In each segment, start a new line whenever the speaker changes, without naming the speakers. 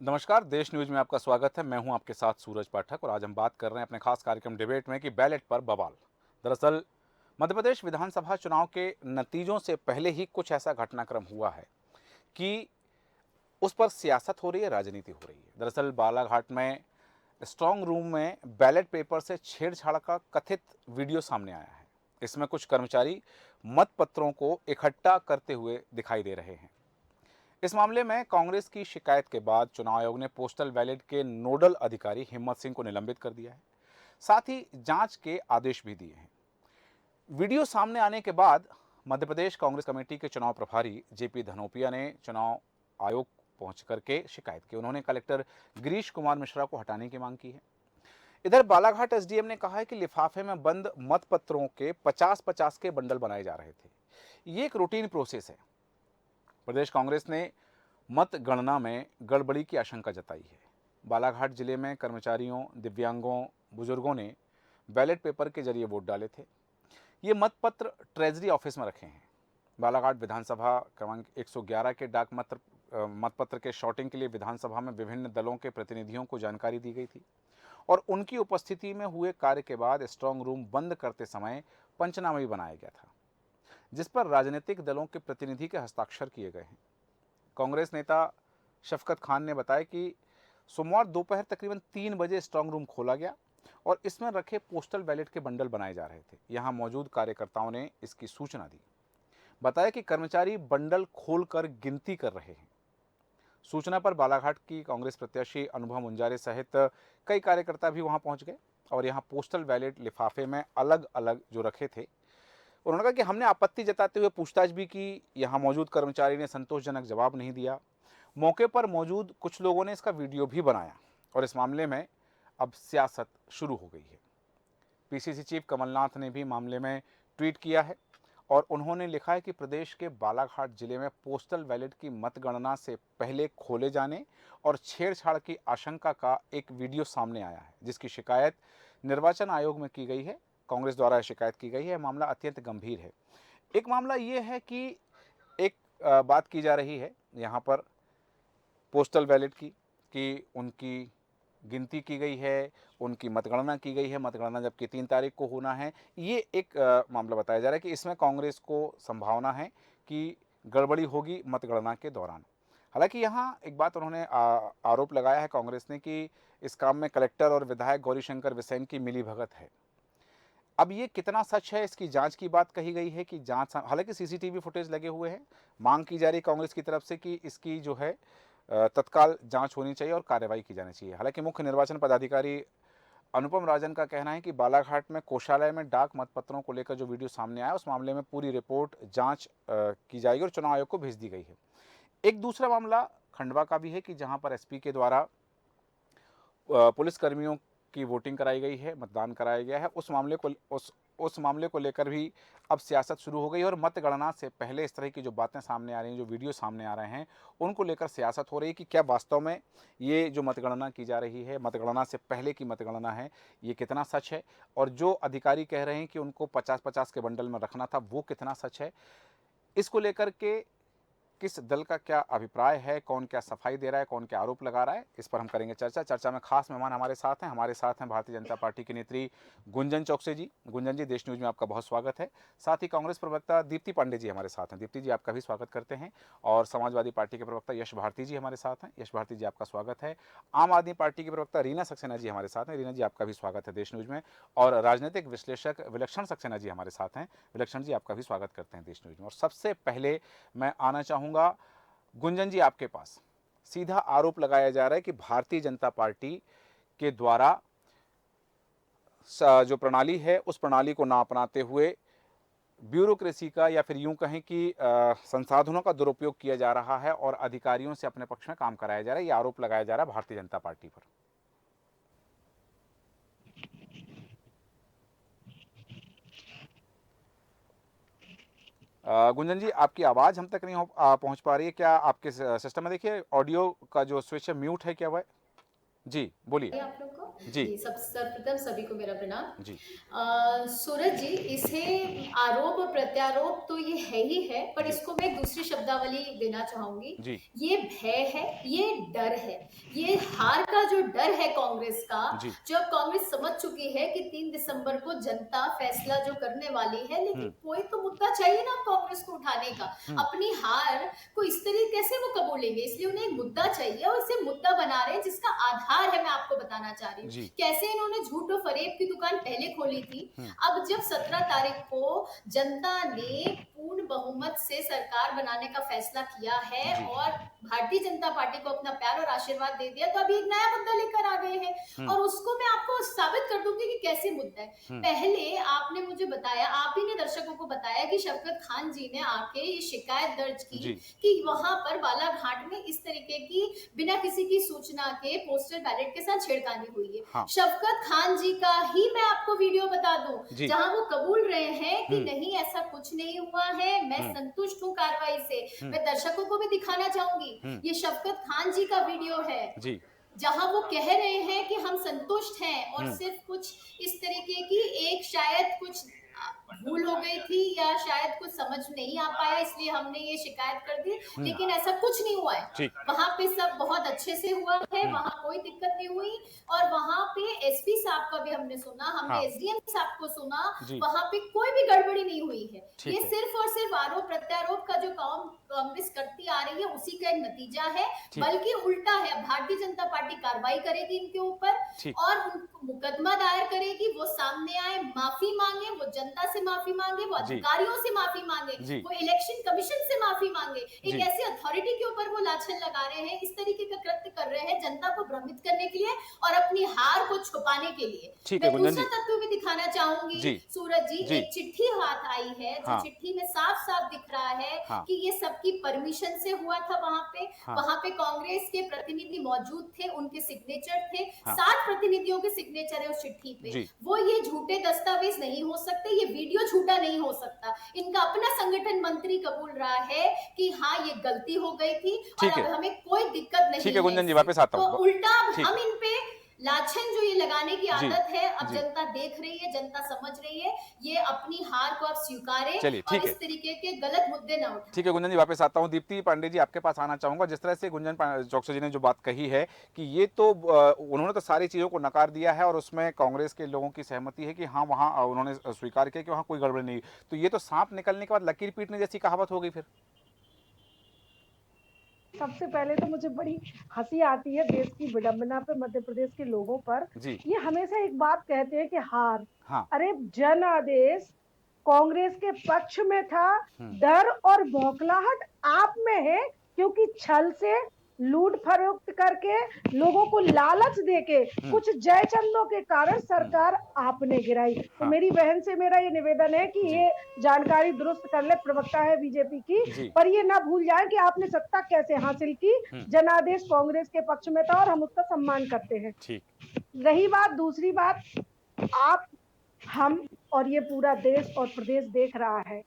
नमस्कार, देश न्यूज में आपका स्वागत है। मैं हूं आपके साथ सूरज पाठक और आज हम बात कर रहे हैं अपने खास कार्यक्रम डिबेट में कि बैलेट पर बवाल। दरअसल मध्य प्रदेश विधानसभा चुनाव के नतीजों से पहले ही कुछ ऐसा घटनाक्रम हुआ है कि उस पर सियासत हो रही है, राजनीति हो रही है। दरअसल बालाघाट में स्ट्रांग रूम में बैलेट पेपर से छेड़छाड़ का कथित वीडियो सामने आया है। इसमें कुछ कर्मचारी मतपत्रों को इकट्ठा करते हुए दिखाई दे रहे हैं। इस मामले में कांग्रेस की शिकायत के बाद चुनाव आयोग ने पोस्टल बैलेट के नोडल अधिकारी हिम्मत सिंह को निलंबित कर दिया है। साथ ही जांच के आदेश भी दिए हैं। वीडियो सामने आने के बाद मध्य प्रदेश कांग्रेस कमेटी के चुनाव प्रभारी जेपी धनोपिया ने चुनाव आयोग पहुंच करके शिकायत की। उन्होंने कलेक्टर गिरीश कुमार मिश्रा को हटाने की मांग की है। इधर बालाघाट एसडीएम ने कहा है कि लिफाफे में बंद मतपत्रों के 50-50 के बंडल बनाए जा रहे थे। ये एक रूटीन प्रोसेस है। प्रदेश कांग्रेस ने मतगणना में गड़बड़ी की आशंका जताई है। बालाघाट जिले में कर्मचारियों, दिव्यांगों, बुजुर्गों ने बैलेट पेपर के जरिए वोट डाले थे। ये मतपत्र ट्रेजरी ऑफिस में रखे हैं। बालाघाट विधानसभा क्रमांक 111 के मतपत्र के शॉर्टिंग के लिए विधानसभा में विभिन्न दलों के प्रतिनिधियों को जानकारी दी गई थी और उनकी उपस्थिति में हुए कार्य के बाद स्ट्रांग रूम बंद करते समय पंचनामा भी बनाया गया था, जिस पर राजनीतिक दलों के प्रतिनिधि के हस्ताक्षर किए गए हैं। कांग्रेस नेता शफकत खान ने बताया कि सोमवार दोपहर तकरीबन 3 बजे स्ट्रांग रूम खोला गया और इसमें रखे पोस्टल बैलेट के बंडल बनाए जा रहे थे। यहां मौजूद कार्यकर्ताओं ने इसकी सूचना दी। बताया कि कर्मचारी बंडल खोलकर गिनती कर रहे हैं। सूचना पर बालाघाट की कांग्रेस प्रत्याशी अनुभव मुंजारे सहित कई कार्यकर्ता भी वहां पहुंच गए और यहां पोस्टल बैलेट लिफाफे में अलग अलग जो रखे थे, उन्होंने कहा कि हमने आपत्ति जताते हुए पूछताछ भी की। यहां मौजूद कर्मचारी ने संतोषजनक जवाब नहीं दिया। मौके पर मौजूद कुछ लोगों ने इसका वीडियो भी बनाया और इस मामले में अब सियासत शुरू हो गई है। पीसीसी चीफ कमलनाथ ने भी मामले में ट्वीट किया है और उन्होंने लिखा है कि प्रदेश के बालाघाट जिले में पोस्टल बैलेट की मतगणना से पहले खोले जाने और छेड़छाड़ की आशंका का एक वीडियो सामने आया है, जिसकी शिकायत निर्वाचन आयोग में की गई है। कांग्रेस द्वारा शिकायत की गई है। मामला अत्यंत गंभीर है। एक मामला ये है कि एक बात की जा रही है यहाँ पर पोस्टल बैलेट की कि उनकी गिनती की गई है, उनकी मतगणना की गई है। मतगणना जबकि 3 तारीख को होना है। ये एक मामला बताया जा रहा है कि इसमें कांग्रेस को संभावना है कि गड़बड़ी होगी मतगणना के दौरान। हालांकि यहाँ एक बात उन्होंने आरोप लगाया है कांग्रेस ने कि इस काम में कलेक्टर और विधायक गौरीशंकर बिसेन की मिलीभगत है। अब ये कितना सच है, इसकी जांच की बात कही गई है कि जांच, हालांकि सीसीटीवी फुटेज लगे हुए हैं। मांग की जा रही कांग्रेस की तरफ से कि इसकी जो है तत्काल जांच होनी चाहिए और कार्रवाई की जानी चाहिए। हालांकि मुख्य निर्वाचन पदाधिकारी अनुपम राजन का कहना है कि बालाघाट में कोषालय में डाक मतपत्रों को लेकर जो वीडियो सामने आया, उस मामले में पूरी रिपोर्ट जांच की जाएगी और चुनाव आयोग को भेज दी गई है। एक दूसरा मामला खंडवा का भी है कि जहां पर एसपी के द्वारा पुलिसकर्मियों की वोटिंग कराई गई है, मतदान कराया गया है। उस मामले को लेकर भी अब सियासत शुरू हो गई है और मतगणना से पहले इस तरह की जो बातें सामने आ रही हैं, जो वीडियो सामने आ रहे हैं, उनको लेकर सियासत हो रही है कि क्या वास्तव में ये जो मतगणना की जा रही है, मतगणना से पहले की मतगणना है, ये कितना सच है, और जो अधिकारी कह रहे हैं कि उनको 50-50 के बंडल में रखना था, वो कितना सच है। इसको लेकर के किस दल का क्या अभिप्राय है, कौन क्या सफाई दे रहा है, कौन क्या आरोप लगा रहा है, इस पर हम करेंगे चर्चा। चर्चा में खास मेहमान हमारे साथ हैं भारतीय जनता पार्टी की नेत्री गुंजन चौकसे जी। गुंजन जी, देश न्यूज में आपका बहुत स्वागत है। साथ ही कांग्रेस प्रवक्ता दीप्ति पांडे जी हमारे साथ हैं। दीप्ति जी, आपका भी स्वागत करते हैं। और समाजवादी पार्टी के प्रवक्ता यश भारती जी हमारे साथ हैं। यश भारती जी, आपका स्वागत है। आम आदमी पार्टी की प्रवक्ता रीना सक्सेना जी हमारे साथ हैं। रीना जी, आपका भी स्वागत है देश न्यूज में। और राजनीतिक विश्लेषक विलक्षण सक्सेना जी हमारे साथ हैं। विलक्षण जी, आपका भी स्वागत करते हैं देश न्यूज में। और सबसे पहले मैं आना चाहूँगा गुंजन जी आपके पास। सीधा आरोप लगाया जा रहा है कि भारतीय जनता पार्टी के द्वारा जो प्रणाली है, उस प्रणाली को ना अपनाते हुए ब्यूरोक्रेसी का, या फिर यूं कहें कि संसाधनों का दुरुपयोग किया जा रहा है और अधिकारियों से अपने पक्ष में काम कराया जा रहा है। ये आरोप लगाया जा रहा है भारतीय जनता पार्टी पर। गुंजन जी, आपकी आवाज़ हम तक नहीं पहुंच पा रही है। क्या आपके सिस्टम में देखिए ऑडियो का जो स्विच है म्यूट है क्या वह? जी बोलिए।
आप लोग को
जी
जी, सब सर्वप्रथम सभी को मेरा प्रणाम।
जी
सूरज जी, इसे आरोप और प्रत्यारोप तो ये है ही है, पर
जी
इसको मैं एक दूसरी शब्दावली देना चाहूँगी।
जी
ये भय है, ये डर है। ये हार का जो डर है कांग्रेस का,
जी
जो अब कांग्रेस समझ चुकी है कि 3 दिसंबर को जनता फैसला जो करने वाली है, लेकिन
हम्म
कोई तो मुद्दा चाहिए ना कांग्रेस को उठाने का।
हम्म
अपनी हार को इस तरीके से वो कबूलेंगे, इसलिए उन्हें एक मुद्दा चाहिए और इसे मुद्दा बना रहे हैं, जिसका आधार है, मैं आपको बताना चाह रही हूँ।
जी
कैसे इन्होंने झूठ और फरेब की दुकान पहले खोली थी।
हम्म
अब जब 17 तारीख को जनता ने पूर्ण बहुमत से सरकार बनाने का फैसला किया है
जी
और भारतीय जनता पार्टी को अपना प्यार और आशीर्वाद दे दिया, तो अभी एक नया मुद्दा लेकर आ गए हैं
हम्म
और उसको मैं आपको साबित कर दूंगी कि कैसे मुद्दा है।
हम्म
पहले आपने मुझे बताया, आप ही ने दर्शकों को बताया कि शफकत खान जी ने आके ये शिकायत दर्ज की
जी
कि वहां पर बालाघाट में इस तरीके की बिना किसी की सूचना के पोस्टल बैलेट के साथ छेड़खानी हुई है।
हाँ
शफकत खान जी का ही मैं आपको वीडियो बता दूं,
जी
जहां वो कबूल रहे हैं कि
हम्म
नहीं ऐसा कुछ नहीं हुआ है, मैं
हम्म
संतुष्ट हूं कार्रवाई से।
हम्म
मैं दर्शकों को भी दिखाना चाहूंगी,
हम्म
ये शफकत खान जी का वीडियो है
जी
जहां वो कह रहे हैं कि हम संतुष्ट हैं और
हम्म
सिर्फ कुछ इस तरीके की एक शायद कुछ भूल हो गई थी या शायद कुछ समझ नहीं आ पाया, इसलिए हमने ये शिकायत कर दी,
हम्म
लेकिन ऐसा कुछ नहीं हुआ है।
ठीक
वहां पे सब बहुत अच्छे से हुआ है,
हम्म
वहां कोई दिक्कत नहीं हुई। और वहां पे एसपी साहब का भी हमने सुना, हमने
हाँ
एसडीएम साहब को सुना,
जी
वहां पे कोई भी गड़बड़ी नहीं हुई है। ये
ठीक है
सिर्फ और सिर्फ आरोप प्रत्यारोप का जो काम कांग्रेस करती आ रही है उसी का एक नतीजा है,
ठीक
बल्कि उल्टा है। भारतीय जनता पार्टी कार्रवाई करेगी इनके ऊपर
ठीक
और उनको मुकदमा दायर करेगी, वो सामने आए, माफी मांगे, वो जनता से माफी मांगे, वो
जी
अधिकारियों से माफी मांगे,
जी
वो इलेक्शन कमीशन से माफी मांगे। एक
जी
ऐसी अथॉरिटी के ऊपर वो लाछन लगा रहे हैं, इस तरीके का कृत्य कर रहे हैं जनता को भ्रमित करने के लिए और अपनी हार को छुपाने के लिए।
ठीक है
मैं
गुंजन
दूसरा
जी
तत्व भी दिखाना चाहूंगी
जी
सूरज जी,
जी
एक चिट्ठी हाथ आई है, जो
हाँ
चिट्ठी में साफ साफ दिख रहा है
हाँ
कि ये सबकी परमिशन से हुआ था।
हाँ
वहां पे कांग्रेस के प्रतिनिधि मौजूद थे, उनके सिग्नेचर थे,
हाँ
7 प्रतिनिधियों के सिग्नेचर है उस चिट्ठी पे।
जी
वो ये झूठे दस्तावेज नहीं हो सकते, ये वीडियो झूठा नहीं हो सकता। इनका अपना संगठन मंत्री कबूल रहा है कि हाँ ये गलती हो गई थी और
ठीक
अब
है
हमें कोई दिक्कत
ठीक
नहीं
है
है
गुंजन जी
इससे।
वापस आता
तो
हूँ
उल्टा अब
ठीक
हम इन पे लाछन जो ये लगाने की
जी
आदत है, अब
जी
जनता देख रही है, जनता समझ रही है, ये अपनी हार को अब स्वीकारे
चलिए
और
ठीक है
इस तरीके के गलत मुद्दे ना उठाए।
ठीक है गुंजन जी वापस आता हूँ दीप्ति पांडे जी आपके पास आना चाहूंगा जिस तरह से चौकसी जी ने जो बात कही है कि ये तो उन्होंने तो सारी चीज़ों को नकार दिया है और उसमें कांग्रेस के लोगों की सहमति है कि हाँ वहाँ उन्होंने स्वीकार किया कि वहाँ कोई गड़बड़ी नहीं। तो ये तो सांप निकलने के बाद लकीर पीटने जैसी कहावत हो गई फिर।
सबसे पहले तो मुझे बड़ी हंसी आती है देश की विडंबना पे, मध्य प्रदेश के लोगों पर।
जी
ये हमेशा एक बात कहते हैं कि हार।
हाँ
अरे जन आदेश कांग्रेस के पक्ष में था,
हम्म
डर और बौखलाहट आप में है, क्योंकि छल से लूट फरोख्त करके लोगों को लालच देके कुछ जयचंदों के कारण सरकार आपने गिराई। तो
हाँ
मेरी बहन से मेरा ये निवेदन है कि
जी
ये जानकारी दुरुस्त कर ले, प्रवक्ता है बीजेपी की,
जी
पर ये ना भूल जाए कि आपने सत्ता कैसे हासिल की। जनादेश कांग्रेस के पक्ष में था और हम उसका सम्मान करते हैं।
ठीक
रही बात, दूसरी बात, आप, हम और ये पूरा देश और प्रदेश देख रहा है,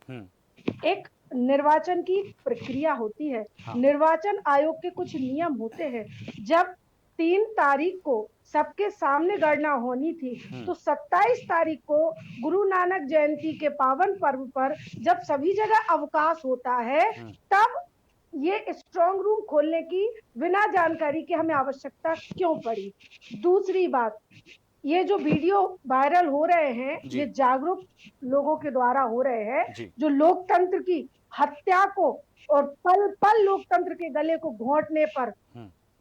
एक निर्वाचन की प्रक्रिया होती है,
हाँ
निर्वाचन आयोग के कुछ नियम होते हैं। जब 3 तारीख को सबके सामने गणना होनी थी, तो 27 तारीख को गुरु नानक जयंती के पावन पर्व पर जब सभी जगह अवकाश होता है, तब ये स्ट्रांग रूम खोलने की बिना जानकारी के हमें आवश्यकता क्यों पड़ी। दूसरी बात, ये जो वीडियो वायरल हो रहे हैं, ये जागरूक लोगों के द्वारा हो रहे हैं,
जी
जो लोकतंत्र की हत्या को और पल पल लोकतंत्र के गले को घोंटने पर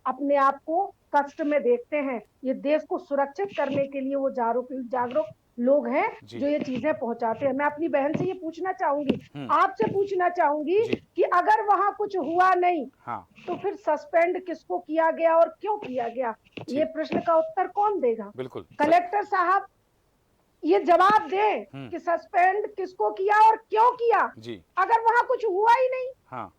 अपने आप को कष्ट में देखते हैं। ये देश को सुरक्षित करने के लिए वो जागरूक लोग हैं जो ये चीजें पहुंचाते हैं। मैं अपनी बहन से ये पूछना चाहूंगी, आपसे पूछना चाहूंगी कि अगर वहां कुछ हुआ नहीं,
हाँ
तो फिर सस्पेंड किसको किया गया और क्यों किया गया? ये प्रश्न का उत्तर कौन देगा?
बिल्कुल
कलेक्टर साहब ये जवाब दें कि सस्पेंड किसको किया और क्यों किया,
जी
अगर वहां कुछ हुआ ही नहीं।
हाँ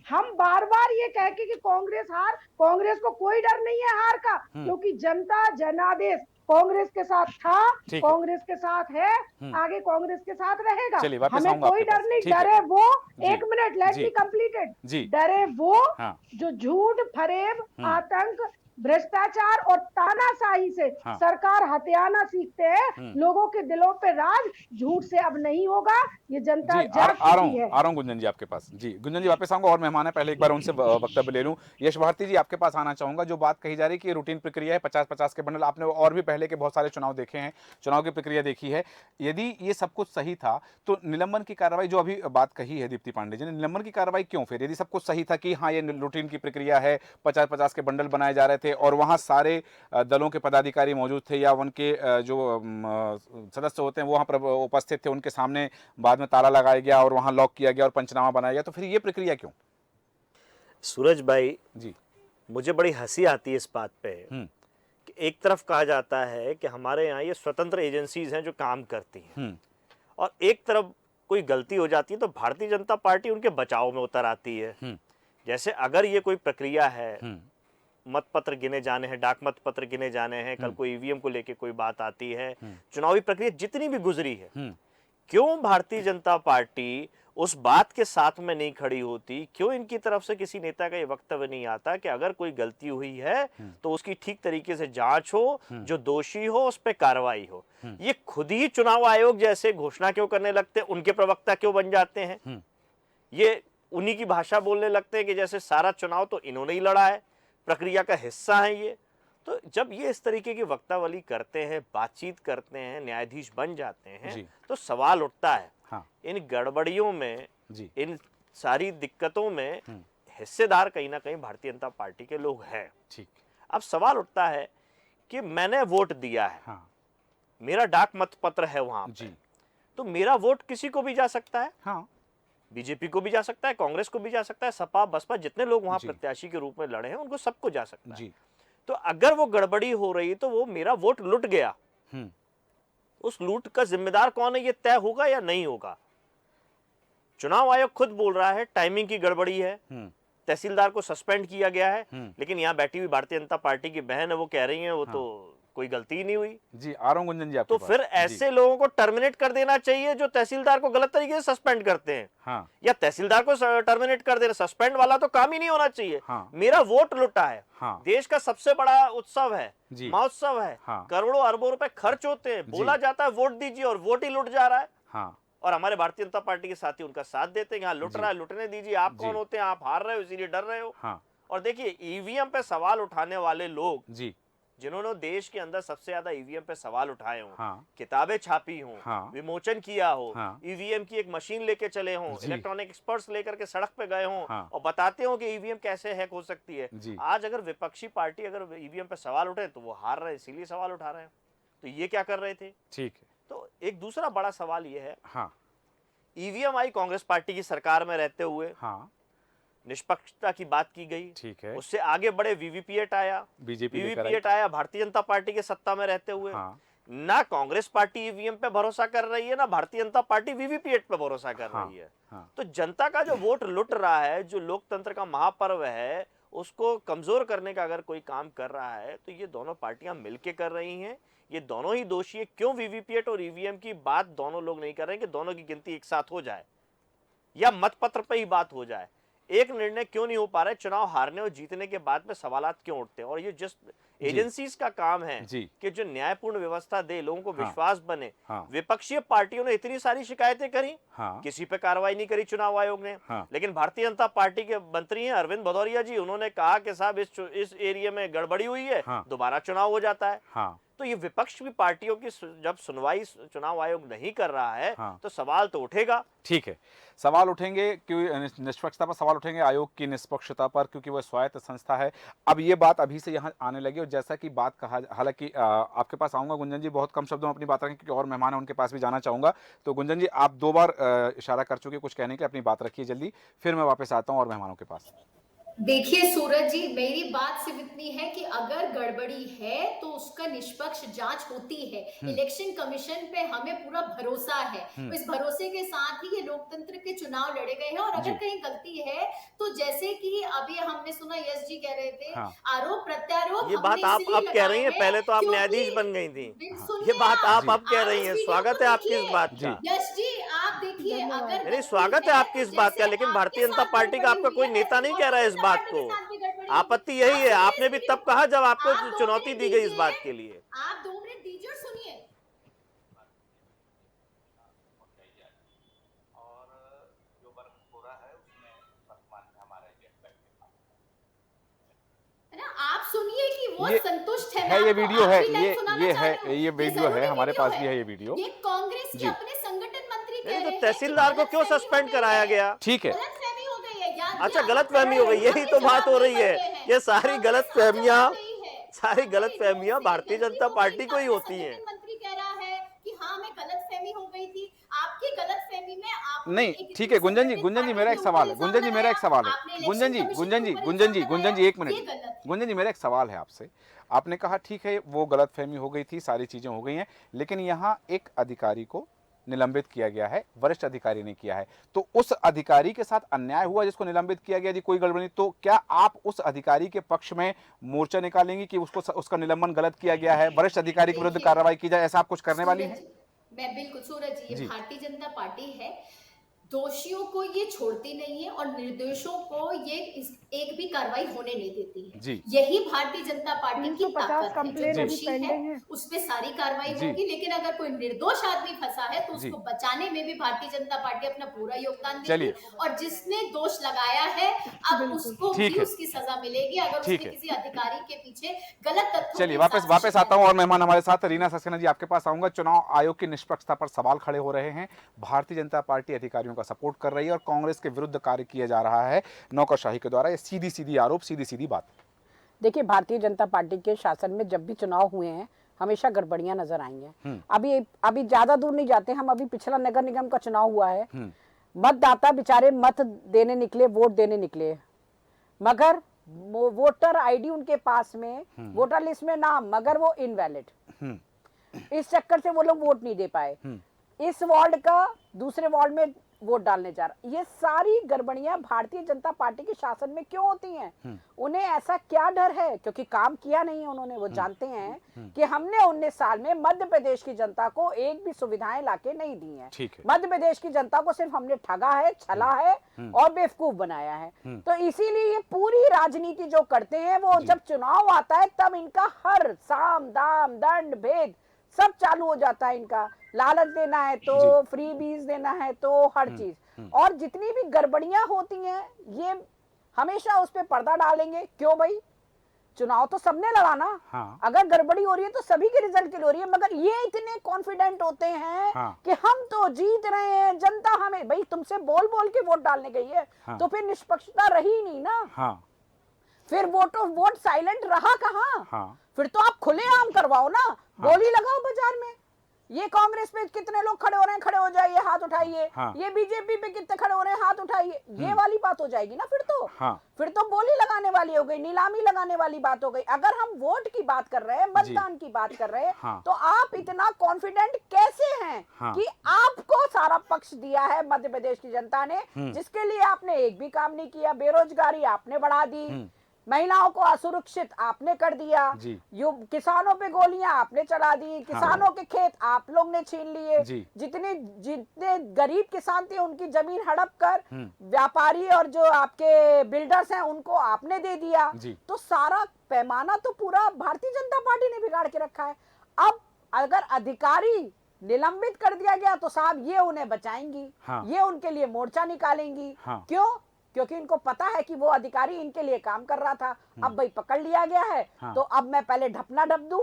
हम बार बार ये कह के कि कांग्रेस हार, कांग्रेस को कोई डर नहीं है हार का, क्योंकि जनता जनादेश कांग्रेस के साथ था, कांग्रेस के साथ है, आगे कांग्रेस के साथ रहेगा। हमें कोई डर नहीं। डरे वो, एक मिनट, लेट मी कंप्लीटेड। डरे वो जो झूठ फरेब आतंक भ्रष्टाचार और तानाशाही से
हाँ।
सरकार हथियाना सीखते हैं। लोगों के दिलों पे राज झूठ से अब नहीं होगा। ये जनता
जी
जाग चुकी है।
आ रहा हूँ गुंजन जी आपके पास। जी गुंजन जी वापस आऊंगा, और मेहमान है, पहले एक बार उनसे वक्तव्य ले लूं। यश भारती जी आपके पास आना चाहूंगा। जो बात कही जा रही है कि रूटीन प्रक्रिया है, 50-50 के बंडल, आपने और भी पहले के बहुत सारे चुनाव देखे हैं, चुनाव की प्रक्रिया देखी है। यदि ये सब कुछ सही था तो निलंबन की कार्रवाई, जो अभी बात कही है दीप्ति पांडे जी ने, निलंबन की कार्रवाई क्यों फिर, यदि सब कुछ सही था कि हाँ ये रूटीन की प्रक्रिया है, 50-50 के बंडल बनाए जा रहे थे और वहां सारे दलों के पदाधिकारी मौजूद थे या उनके जो सदस्य होते हैं वो वहां उपस्थित थे, उनके सामने बाद में ताला लगाया गया और वहां लॉक किया गया और पंचनामा बनाया गया, तो फिर ये प्रक्रिया क्यों?
सूरज भाई
जी।
मुझे बड़ी हंसी आती है इस बात पे कि एक तरफ कहा जाता है कि हमारे यहाँ ये स्वतंत्र एजेंसीज हैं जो काम करती हैं, और एक तरफ कोई गलती हो जाती है तो भारतीय जनता पार्टी उनके बचाव में उतर आती है। जैसे अगर ये कोई प्रक्रिया है, मत पत्र गिने जाने हैं, डाक मत पत्र गिने जाने हैं, कल कोई ईवीएम को लेके कोई बात आती है, चुनावी प्रक्रिया जितनी भी गुजरी है, क्यों भारतीय जनता पार्टी उस बात के साथ में नहीं खड़ी होती? क्यों इनकी तरफ से किसी नेता का ये वक्तव्य नहीं आता कि अगर कोई गलती हुई है तो उसकी ठीक तरीके से जांच हो, जो दोषी हो उस पर कार्रवाई हो? ये खुद ही चुनाव आयोग जैसे घोषणा क्यों करने लगते हैं, उनके प्रवक्ता क्यों बन जाते हैं? ये उन्हीं की भाषा बोलने लगते हैं कि जैसे सारा चुनाव तो इन्होंने ही लड़ा है, प्रक्रिया का हिस्सा है ये। तो जब ये इस तरीके की वक्तावली करते हैं, बातचीत करते हैं, न्यायाधीश बन जाते हैं, तो सवाल उठता है इन गड़बड़ियों में, इन सारी दिक्कतों में हिस्सेदार कहीं ना कहीं भारतीय जनता पार्टी के लोग हैं।
ठीक।
अब सवाल उठता है कि मैंने वोट दिया है, मेरा डाक मत पत्र है वहां पे, तो मेरा वोट किसी को भी जा सकता है। बीजेपी को भी जा सकता है, कांग्रेस को भी जा सकता है, सपा बसपा जितने लोग वहां प्रत्याशी के रूप में लड़े हैं उनको सबको जा सकता है। तो अगर वो गड़बड़ी हो रही तो वो मेरा वोट लुट गया, उस लूट का जिम्मेदार कौन है ये तय होगा या नहीं होगा? चुनाव आयोग खुद बोल रहा है टाइमिंग की गड़बड़ी है, तहसीलदार को सस्पेंड किया गया है, लेकिन यहाँ बैठी हुई भारतीय जनता पार्टी की बहन है, वो कह रही है वो तो कोई गलती ही नहीं हुई।
जी आ रहा हूं गुंजन जी आपके
तो फिर ऐसे लोगों को टर्मिनेट कर देना चाहिए जो तहसीलदार को गलत तरीके से सस्पेंड करते हैं, या तहसीलदार को टर्मिनेट कर देना। सस्पेंड वाला तो काम ही नहीं होना चाहिए। मेरा वोट लुटा है, देश का सबसे बड़ा उत्सव है, महोत्सव है, करोड़ों अरबों रुपए खर्च होते हैं, बोला जाता है वोट दीजिए और वोट ही लुट जा रहा है। और हमारे भारतीय जनता पार्टी के साथी उनका साथ देते हैं, यहाँ लुट रहा है, लुटने दीजिए। आप कौन होते हैं? आप हार रहे हो इसीलिए डर रहे हो। और देखिए ईवीएम पे सवाल उठाने वाले लोग, जिन्होंने देश के अंदर सबसे ज्यादा ईवीएम पे सवाल उठाए हों, किताबें छापी हों, विमोचन किया हो, ईवीएम की एक मशीन लेके चले हों, इलेक्ट्रॉनिक एक्सपर्ट्स लेकर के सड़क पे गए हों और बताते हो कि ईवीएम कैसे हैक हो सकती है। आज अगर विपक्षी पार्टी अगर ईवीएम पे सवाल उठे तो वो हार रहे, इसीलिए सवाल उठा रहे हैं। तो ये क्या कर रहे थे?
ठीक है।
तो एक दूसरा बड़ा सवाल ये है, ईवीएम आई कांग्रेस पार्टी की सरकार में रहते हुए, निष्पक्षता की बात की गई, ठीक है। उससे आगे बड़े वीवीपीएट आया, वीवीपीएट आया भारतीय जनता पार्टी के सत्ता में रहते हुए। ना कांग्रेस पार्टी ईवीएम पे भरोसा कर रही है, ना भारतीय जनता पार्टी वीवीपीएट पे भरोसा कर रही है। तो जनता का जो वोट लुट रहा है, जो लोकतंत्र का महापर्व है, उसको कमजोर करने का अगर कोई काम कर रहा है तो ये दोनों पार्टियां मिलके कर रही हैं। ये दोनों ही दोषी है। क्यों वीवीपीएट और ईवीएम की बात दोनों लोग नहीं कर रहे हैं कि दोनों की गिनती एक साथ हो जाए या मतपत्र पे ही बात हो जाए? एक निर्णय क्यों नहीं हो पा रहा है? चुनाव हारने और जीतने के बाद में सवालात क्यों उठते हैं? और ये जिस एजेंसीज का काम है कि जो न्यायपूर्ण व्यवस्था दे, लोगों को विश्वास बने। विपक्षी पार्टियों ने इतनी सारी शिकायतें करी, किसी पे कार्रवाई नहीं करी चुनाव आयोग ने। लेकिन भारतीय जनता पार्टी के मंत्री हैं अरविंद भदौरिया जी, उन्होंने कहा कि साहब इस एरिया में गड़बड़ी हुई है, दोबारा चुनाव हो जाता है। तो ये विपक्ष की पार्टियों की जब सुनवाई चुनाव आयोग नहीं कर रहा है तो सवाल तो उठेगा। ठीक है,
सवाल उठेंगे, क्योंकि निष्पक्षता पर सवाल उठेंगे, आयोग की निष्पक्षता पर, क्योंकि वह स्वायत्त संस्था है। अब ये बात अभी से यहाँ आने लगी और जैसा कि बात कहा, हालांकि आपके पास आऊंगा गुंजन जी, बहुत कम शब्दों में अपनी बात रखें क्योंकि और मेहमान है उनके पास भी जाना चाहूंगा। तो गुंजन जी आप 2 बार इशारा कर चुके कुछ कहने के, अपनी बात रखिए जल्दी, फिर मैं वापस आता हूँ और मेहमानों के पास।
देखिए सूरज जी, मेरी बात सिर्फ इतनी है कि अगर गड़बड़ी है तो उसका निष्पक्ष जांच होती है। इलेक्शन कमीशन पे हमें पूरा भरोसा है। तो इस भरोसे के साथ ही ये लोकतंत्र के चुनाव लड़े गए हैं। और अगर कहीं गलती है तो जैसे कि अभी हमने सुना यश जी कह रहे थे, आरोप प्रत्यारोप
ये बात आप कह रही हैं, पहले तो आप न्यायाधीश बन गई थी, ये बात आप अब कह रही हैं। स्वागत है आपकी इस बात का।
यश जी आप देखिए, अगर
स्वागत है आपकी इस बात का, लेकिन भारतीय जनता पार्टी का आपका कोई नेता नहीं कह रहा है इस बात को। आपत्ति यही है, आपने भी तब कहा जब आपको चुनौती दी गई इस बात के लिए।
आप 2 मिनट दीजिए और सुनिए। आप सुनिए कि वो संतुष्ट है।
ये वीडियो है, ये वीडियो है, हमारे पास भी है ये वीडियो।
ये कांग्रेस के अपने संगठन मंत्री कह रहे हैं।
तो तहसीलदार को क्यों सस्पेंड कराया गया?
ठीक है,
गलतफहमी हो गई है।
अच्छा, गलतफहमी हो गई, यही तो बात हो रही है। ये सारी गलतफहमियां भारतीय जनता पार्टी को ही होती हैं।
मंत्री कह रहा है कि हाँ मैं गलतफहमी हो गई थी। आपकी गलतफहमी में आप
नहीं, ठीक है गुंजन जी मेरा एक सवाल है। गुंजन जी मेरा एक सवाल है। गुंजन जी एक मिनट। गुंजन जी मेरा एक सवाल है आपसे। आपने कहा ठीक है वो गलतफहमी हो गई थी, सारी चीजें हो गई हैं, लेकिन यहाँ एक अधिकारी को निलंबित किया गया है, वरिष्ठ अधिकारी ने किया है, तो उस अधिकारी के साथ अन्याय हुआ जिसको निलंबित किया गया, जी कोई गड़बड़ी, तो क्या आप उस अधिकारी के पक्ष में मोर्चा निकालेंगी कि उसका निलंबन गलत किया गया है, वरिष्ठ अधिकारी के विरुद्ध कार्रवाई की जाए, ऐसा आप कुछ करने वाली हैं?
मैं बिल्कुल, सूरज जी, ये भारतीय जनता पार्टी है, दोषियों को ये छोड़ती नहीं है और निर्दोषों को ये एक भी कार्रवाई होने नहीं देती है। यही भारतीय जनता पार्टी की ताकत है। जो दोषी है उस पे सारी कार्रवाई होगी, लेकिन अगर कोई निर्दोष आदमी फंसा है तो उसको बचाने में भी भारतीय जनता पार्टी अपना पूरा योगदान देगी, और जिसने दोष लगाया है अब उसको भी उसकी सजा मिलेगी अगर उसके किसी अधिकारी के पीछे गलत तथ्यों।
चलिए वापस आता हूँ और मेहमान हमारे साथ रीना सक्सेना जी आपके पास आऊंगा। चुनाव आयोग की निष्पक्षता पर सवाल खड़े हो रहे हैं, भारतीय जनता पार्टी अधिकारियों का सपोर्ट कर रही है और कांग्रेस के विरुद्ध कार्य किया जा रहा है नौकरशाही के द्वारा। ये सीधी आरोप, सीधी बात।
देखिए, भारतीय जनता पार्टी के शासन में जब भी चुनाव हुए हैं हमेशा गड़बड़ियां नजर आई हैं। अभी ज्यादा दूर नहीं जाते हम, अभी पिछला नगर निगम का चुनाव हुआ है, मतदाता बेचारे मत देने निकले, वोट देने निकले, मगर वोटर आईडी उनके पास में, वोटर लिस्ट में नाम, मगर वो इनवैलिड। इस चक्कर से वो लोग वोट नहीं दे पाए। इस वार्ड का दूसरे वार्ड में वोट डालने जा रहा। ये सारी गड़बड़ियां भारतीय जनता पार्टी के शासन में क्यों होती हैं? उन्हें ऐसा क्या डर है? क्योंकि काम किया नहीं है उन्होंने। वो जानते हैं कि हमने 19 साल में मध्य प्रदेश की जनता को एक भी सुविधाएं लाके नहीं दी हैं। मध्य प्रदेश की जनता को सिर्फ हमने ठगा है, छला है और बेवकूफ बनाया है। तो इसीलिए ये पूरी राजनीति जो करते हैं, वो जब चुनाव आता है तब इनका हर साम दाम दंड भेद सब चालू हो जाता है। इनका लालच देना है तो फ्री बीज देना है तो हर चीज, और जितनी भी गड़बड़ियां होती हैं ये हमेशा उस पे पर्दा डालेंगे। क्यों भाई? चुनाव तो सबने लड़ाना। अगर गड़बड़ी हो रही है तो सभी के रिजल्ट के लिए हो रही है, मगर ये इतने कॉन्फिडेंट होते हैं कि हम तो जीत रहे हैं, जनता हमें, भाई तुमसे बोल के वोट डालने गई है तो फिर निष्पक्षता रही नहीं ना। फिर वोट साइलेंट रहा कहाँ? फिर तो आप खुलेआम करवाओ ना, बोली लगाओ बाजार में। ये कांग्रेस पे कितने लोग खड़े हो रहे हैं, खड़े हो जाइए, हाथ उठाइए। ये बीजेपी पे कितने खड़े हो रहे हैं, हाथ उठाइए। ये वाली बात हो जाएगी ना फिर तो बोली लगाने वाली हो गई, नीलामी लगाने वाली बात हो गई। अगर हम वोट की बात कर रहे हैं, मतदान की बात कर रहे हैं, तो आप इतना कॉन्फिडेंट कैसे हैं कि आपको सारा पक्ष दिया है मध्य प्रदेश की जनता ने, जिसके लिए आपने एक भी काम नहीं किया। बेरोजगारी आपने बढ़ा दी, महिलाओं को असुरक्षित आपने कर दिया, किसानों पे गोलियां आपने चला दी, किसानों के खेत आप लोग ने छीन लिए, जितने गरीब किसान थे उनकी जमीन हड़प कर व्यापारी और जो आपके बिल्डर्स हैं उनको आपने दे दिया। तो सारा पैमाना तो पूरा भारतीय जनता पार्टी ने बिगाड़ के रखा है। अब अगर अधिकारी निलंबित कर दिया गया तो साहब ये उन्हें बचाएंगी, ये उनके लिए मोर्चा निकालेंगी। क्यों? क्योंकि इनको पता है कि वो अधिकारी इनके लिए काम कर रहा था। अब भाई पकड़ लिया गया है तो अब मैं पहले ढपना ढप दूं,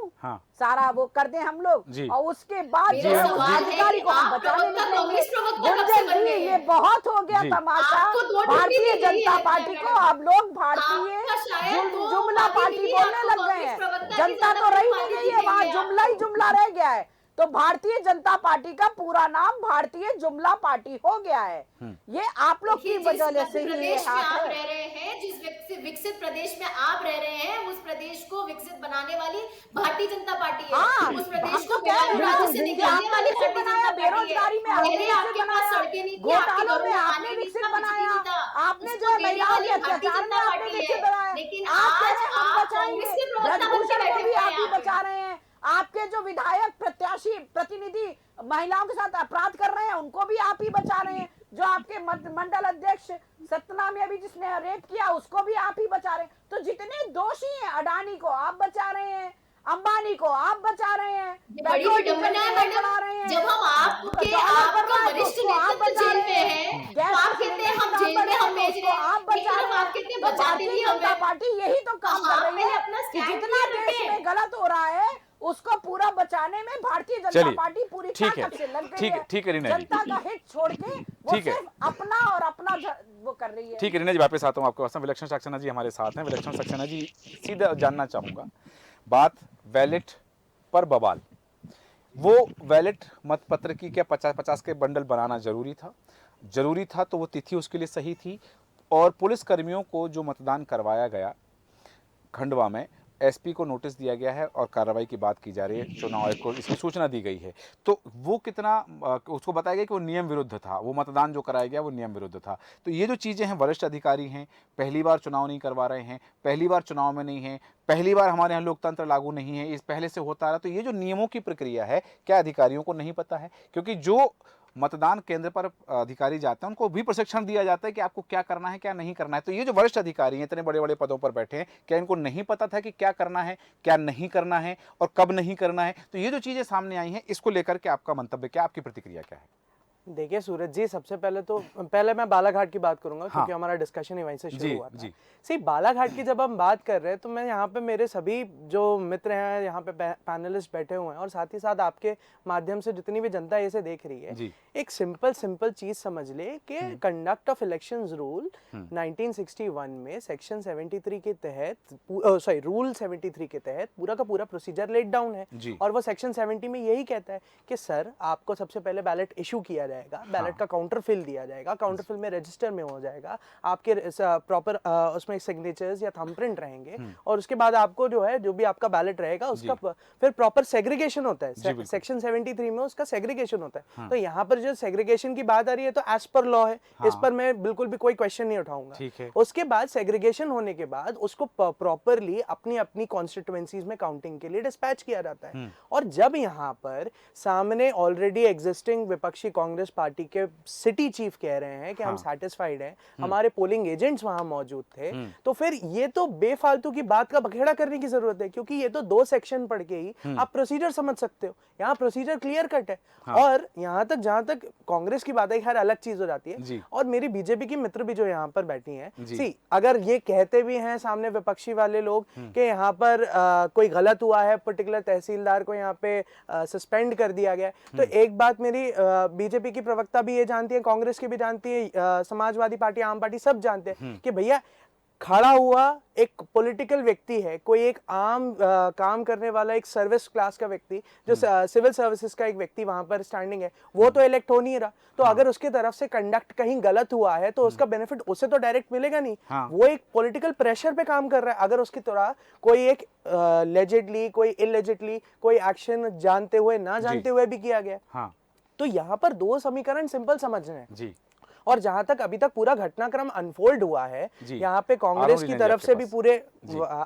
सारा वो कर दें हम लोग, और उसके बाद अधिकारी को हम बचाने निकलेंगे। ये बहुत हो गया तमाशा भारतीय जनता पार्टी को। अब लोग भारतीय जुमला पार्टी बोलने लग गए हैं। जनता तो रही नहीं गई है, वहाँ जुमला ही जुमला रह गया है। तो भारतीय जनता पार्टी का पूरा नाम भारतीय जुमला पार्टी हो गया है। ये आप लोग की वजह से ही
आप रह रहे हैं, जिस विकसित प्रदेश में आप रह रहे हैं, उस प्रदेश को विकसित बनाने वाली भारतीय जनता पार्टी है। उस प्रदेश को
बेरोजगारी में आपके पास सड़कें नहीं, घोटालों में आपने विकसित बनाया, आपने जो महिलाओं के अत्याचार में आपने विकसित बनाया, लेकिन आप बचाएंगे, ब्रजभूषण को भी आप ही बचा रहे हैं। आपके जो विधायक प्रत्याशी प्रतिनिधि महिलाओं के साथ अपराध कर रहे हैं उनको भी आप ही बचा रहे हैं। जो आपके मंडल अध्यक्ष सतनामी अभी जिसने रेप किया उसको भी आप ही बचा रहे हैं। तो जितने दोषी हैं, अडानी को आप बचा रहे हैं, अंबानी को आप बचा रहे हैं,
बड़ी विडंबना है मैडम, जब हम आपके वरिष्ठ नेतृत्व जेल में हैं, तो आप कहते हैं हम जेल में हम भेज रहे हैं, लेकिन हम आप कहते हैं बचाते भी
जनता पार्टी यही तो काम कर रही है
अपना
कि जितना देश में गलत हो रहा है उसको पूरा बचाने में भारतीय जनता पार्टी पूरी ताकत से लग गई है।
ठीक है रीना जी,
जनता का हित छोड़ के वो सिर्फ अपना और अपना वो कर रही है।
ठीक है रीना जी, वापस आता हूँ आपके पास। विलक्षण सक्सेना जी हमारे साथ हैं। विलक्षण सक्सेना जी, सीधा जानना चाहूंगा बात बैलेट पर बवाल, वो बैलेट मतपत्र की क्या 50-50 के बंडल बनाना जरूरी था तो वो तिथि उसके लिए सही थी, और पुलिस कर्मियों को जो मतदान करवाया गया खंडवा में, एसपी को नोटिस दिया गया है और कार्रवाई की बात की जा रही है, चुनाव आयोग को इसकी सूचना दी गई है, तो वो कितना उसको बताया गया कि वो नियम विरुद्ध था, वो मतदान जो कराया गया वो नियम विरुद्ध था। तो ये जो चीज़ें हैं, वरिष्ठ अधिकारी हैं, पहली बार चुनाव नहीं करवा रहे हैं, पहली बार चुनाव में नहीं है, पहली बार हमारे यहाँ लोकतंत्र लागू नहीं है, इस पहले से होता रहा, तो ये जो नियमों की प्रक्रिया है क्या अधिकारियों को नहीं पता है? क्योंकि जो मतदान केंद्र पर अधिकारी जाते हैं उनको भी प्रशिक्षण दिया जाता है कि आपको क्या करना है क्या नहीं करना है। तो ये जो वरिष्ठ अधिकारी हैं, इतने बड़े बड़े पदों पर बैठे हैं, क्या इनको नहीं पता था कि क्या करना है क्या नहीं करना है और कब नहीं करना है? तो ये जो चीज़ें सामने आई हैं, इसको लेकर के आपका मंतव्य क्या, आपकी प्रतिक्रिया क्या है?
देखिए सूरज जी, सबसे पहले मैं बालाघाट की बात करूंगा, क्योंकि हमारा डिस्कशन ही वहीं से शुरू हुआ था। सी बालाघाट की जब हम बात कर रहे हैं तो मैं यहाँ पे मेरे सभी जो मित्र हैं यहाँ पे पैनलिस्ट बैठे हुए हैं और साथ ही साथ आपके माध्यम से जितनी भी जनता इसे देख रही है, एक सिंपल चीज समझ ले कि कंडक्ट ऑफ इलेक्शंस रूल 1961 में सेक्शन 73 के तहत रूल 73 के तहत पूरा का पूरा प्रोसीजर लेट डाउन है, और वो सेक्शन 70 में यही कहता है कि सर आपको सबसे पहले बैलेट इशू किया जाएगा, बैलेट का काउंटर फिल दिया जाएगा, काउंटर फिल में रजिस्टर में हो जाएगा, आपके प्रॉपर उसमें सिग्नेचर्स या थंबप्रिंट रहेंगे, और उसके बाद आपको जो है जो भी आपका बैलेट रहेगा उसका फिर प्रॉपर सेग्रीगेशन होता है। सेक्शन 73 में उसका सेग्रीगेशन होता है। तो यहाँ पर जो सेग्रीगेशन की बात आ रही है तो एज पर लॉ है, इस पर मैं बिल्कुल भी कोई क्वेश्चन नहीं उठाऊंगा। उसके बाद सेग्रीगेशन होने के बाद उसको प्रॉपरली अपनी अपनी कॉन्स्टिट्यूएंसीज में काउंटिंग के लिए डिस्पैच किया जाता है। और जब यहाँ पर सामने ऑलरेडी एग्जिस्टिंग विपक्षी कांग्रेस पार्टी के सिटी चीफ कह रहे हैं कि हम सैटिस्फाइड हैं, हमारे पोलिंग एजेंट्स वहां मौजूद थे, तो फिर ये तो बेफालतू की बात का बखेड़ा करने की जरूरत है, क्योंकि ये तो 2 सेक्शन पढ़ के ही आप प्रोसीजर समझ सकते हो। यहाँ प्रोसीजर क्लियर कट है। और यहाँ तक जहां तक कांग्रेस की बात है, खैर अलग चीज हो जाती है, और मेरी बीजेपी की मित्र भी जो यहाँ पर बैठी हैं, अगर ये कहते भी हैं सामने विपक्षी वाले लोग कि यहाँ पर कोई गलत हुआ है, पर्टिकुलर तहसीलदार को यहाँ पे सस्पेंड कर दिया गया, तो एक बात मेरी बीजेपी की प्रवक्ता भी ये जानती है, कांग्रेस की भी जानती है, समाजवादी पार्टी, आम पार्टी सब जानते हैं कि भैया खड़ा हुआ एक पॉलिटिकल व्यक्ति है, कोई एक आम काम करने वाला एक सर्विस क्लास का व्यक्ति, जो सिविल सर्विसेज का एक व्यक्ति वहां पर स्टैंडिंग है, वो तो इलेक्ट हो नहीं रहा। तो अगर उसकी तरफ से कंडक्ट कहीं गलत हुआ है तो उसका बेनिफिट उसे तो डायरेक्ट मिलेगा नहीं। वो एक पॉलिटिकल प्रेशर पे काम कर रहा है। अगर उसकी तरह कोई एक लेजिडली कोई इलेजिडली कोई एक्शन जानते हुए ना जानते हुए भी किया गया, तो यहाँ पर 2 समीकरण सिंपल समझने हैं। और जहां तक अभी तक पूरा घटनाक्रम अनफोल्ड हुआ है, यहाँ पे कांग्रेस की तरफ से भी पूरे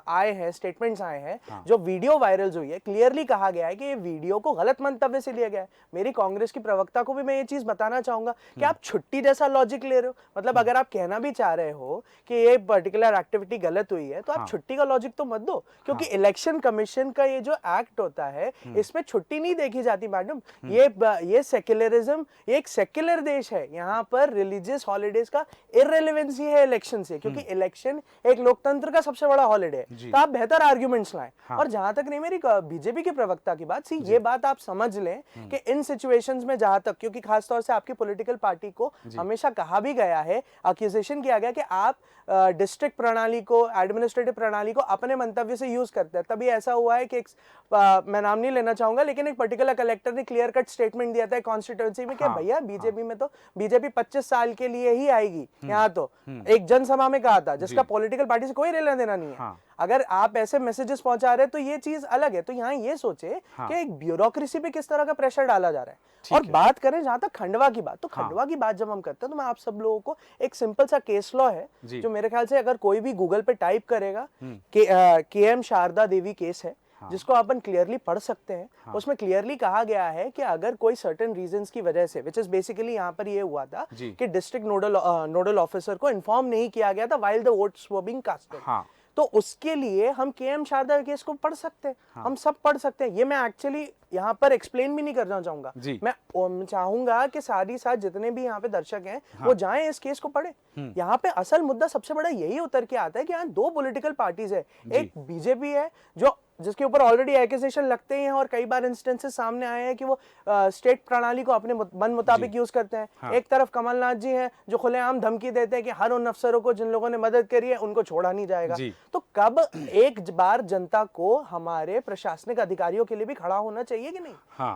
आए हैं, स्टेटमेंट्स आए हैं, जो वीडियो वायरल हुई है, क्लियरली कहा गया है कि ये वीडियो को गलत मंतव्य से लिया गया है। मेरी कांग्रेस की प्रवक्ता को भी मैं ये चीज बताना चाहूंगा कि आप छुट्टी जैसा लॉजिक ले रहे हो। मतलब अगर आप कहना भी चाह रहे हो कि ये पर्टिकुलर एक्टिविटी गलत हुई है, तो आप छुट्टी का लॉजिक तो मत दो, क्योंकि इलेक्शन कमीशन का ये जो एक्ट होता है इसमें छुट्टी नहीं देखी जाती मैडम। ये सेक्युलरिज्म, ये एक सेक्युलर देश है, यहाँ पर रिलीजियस हॉलीडेज का इररिलेवेंसी है इलेक्शन से, क्योंकि इलेक्शन एक लोकतंत्र का सबसे बड़ा हॉलीडे है। तो आप बेहतर आर्गुमेंट्स लाएं। और जहां तक नहीं मेरी बीजेपी की प्रवक्ता की बात, ये बात आप समझ लें कि इन सिचुएशंस में जहां तक, क्योंकि खासतौर से आपकी पॉलिटिकल पार्टी को हमेशा कहा भी गया है, एक्यूजेशन किया गया कि आप डिस्ट्रिक्ट प्रणाली को, एडमिनिस्ट्रेटिव प्रणाली को अपने मंतव्य से यूज करते हैं। तभी ऐसा हुआ है कि मैं नाम नहीं लेना चाहूंगा, लेकिन एक पर्टिकुलर कलेक्टर ने क्लियर कट स्टेटमेंट दिया था कॉन्स्टिट्यूएंसी में कि भैया बीजेपी में तो बीजेपी 25 साल के लिए ही आएगी। यहाँ तो एक जनसभा में कहा था, जिसका पॉलिटिकल पार्टी से कोई लेना देना नहीं है। अगर आप ऐसे मैसेजेस पहुंचा रहे हैं तो ये चीज अलग है। तो यहाँ ये सोचे कि एक ब्यूरोक्रेसी पे किस तरह का प्रेशर डाला जा रहा है। और बात करें जहां तक खंडवा की बात, तो खंडवा की बात जब हम करते हैं तो मैं आप सब लोगों को एक सिंपल सा केस लॉ है, जो मेरे ख्याल से अगर कोई भी गूगल पे टाइप करेगा कि KM शारदा देवी केस है, जिसको अपन क्लियरली पढ़ सकते हैं। उसमें क्लियरली कहा गया है कि अगर कोई सर्टेन रीजंस की वजह से, विच इज बेसिकली यहाँ पर ये हुआ था कि डिस्ट्रिक्ट नोडल ऑफिसर को इन्फॉर्म नहीं किया गया था while the votes were being casted, तो उसके लिए हम केएम शारदा केस को पढ़ सकते हैं। हम सब पढ़ सकते हैं। ये मैं एक्चुअली यहाँ पर एक्सप्लेन भी नहीं करना चाहूंगा। मैं चाहूंगा कि सारी साथ जितने भी यहाँ पे दर्शक हैं वो जाएं इस केस को पढ़े। यहाँ पे असल मुद्दा सबसे बड़ा यही उतर के आता है कि यहाँ दो पॉलिटिकल पार्टीज है, एक बीजेपी है जो जिसके ऊपर ऑलरेडी एक्यूजेशन लगते हैं और कई बार इंस्टेंसेस सामने आए हैं कि वो स्टेट प्रणाली को अपने मन मुताबिक यूज करते हैं। एक तरफ कमलनाथ जी हैं जो खुलेआम धमकी देते हैं कि हर उन अफसरों को जिन लोगों ने मदद करी है उनको छोड़ा नहीं जाएगा। तो कब एक बार जनता को हमारे प्रशासनिक अधिकारियों के लिए भी खड़ा होना चाहिए कि नहीं?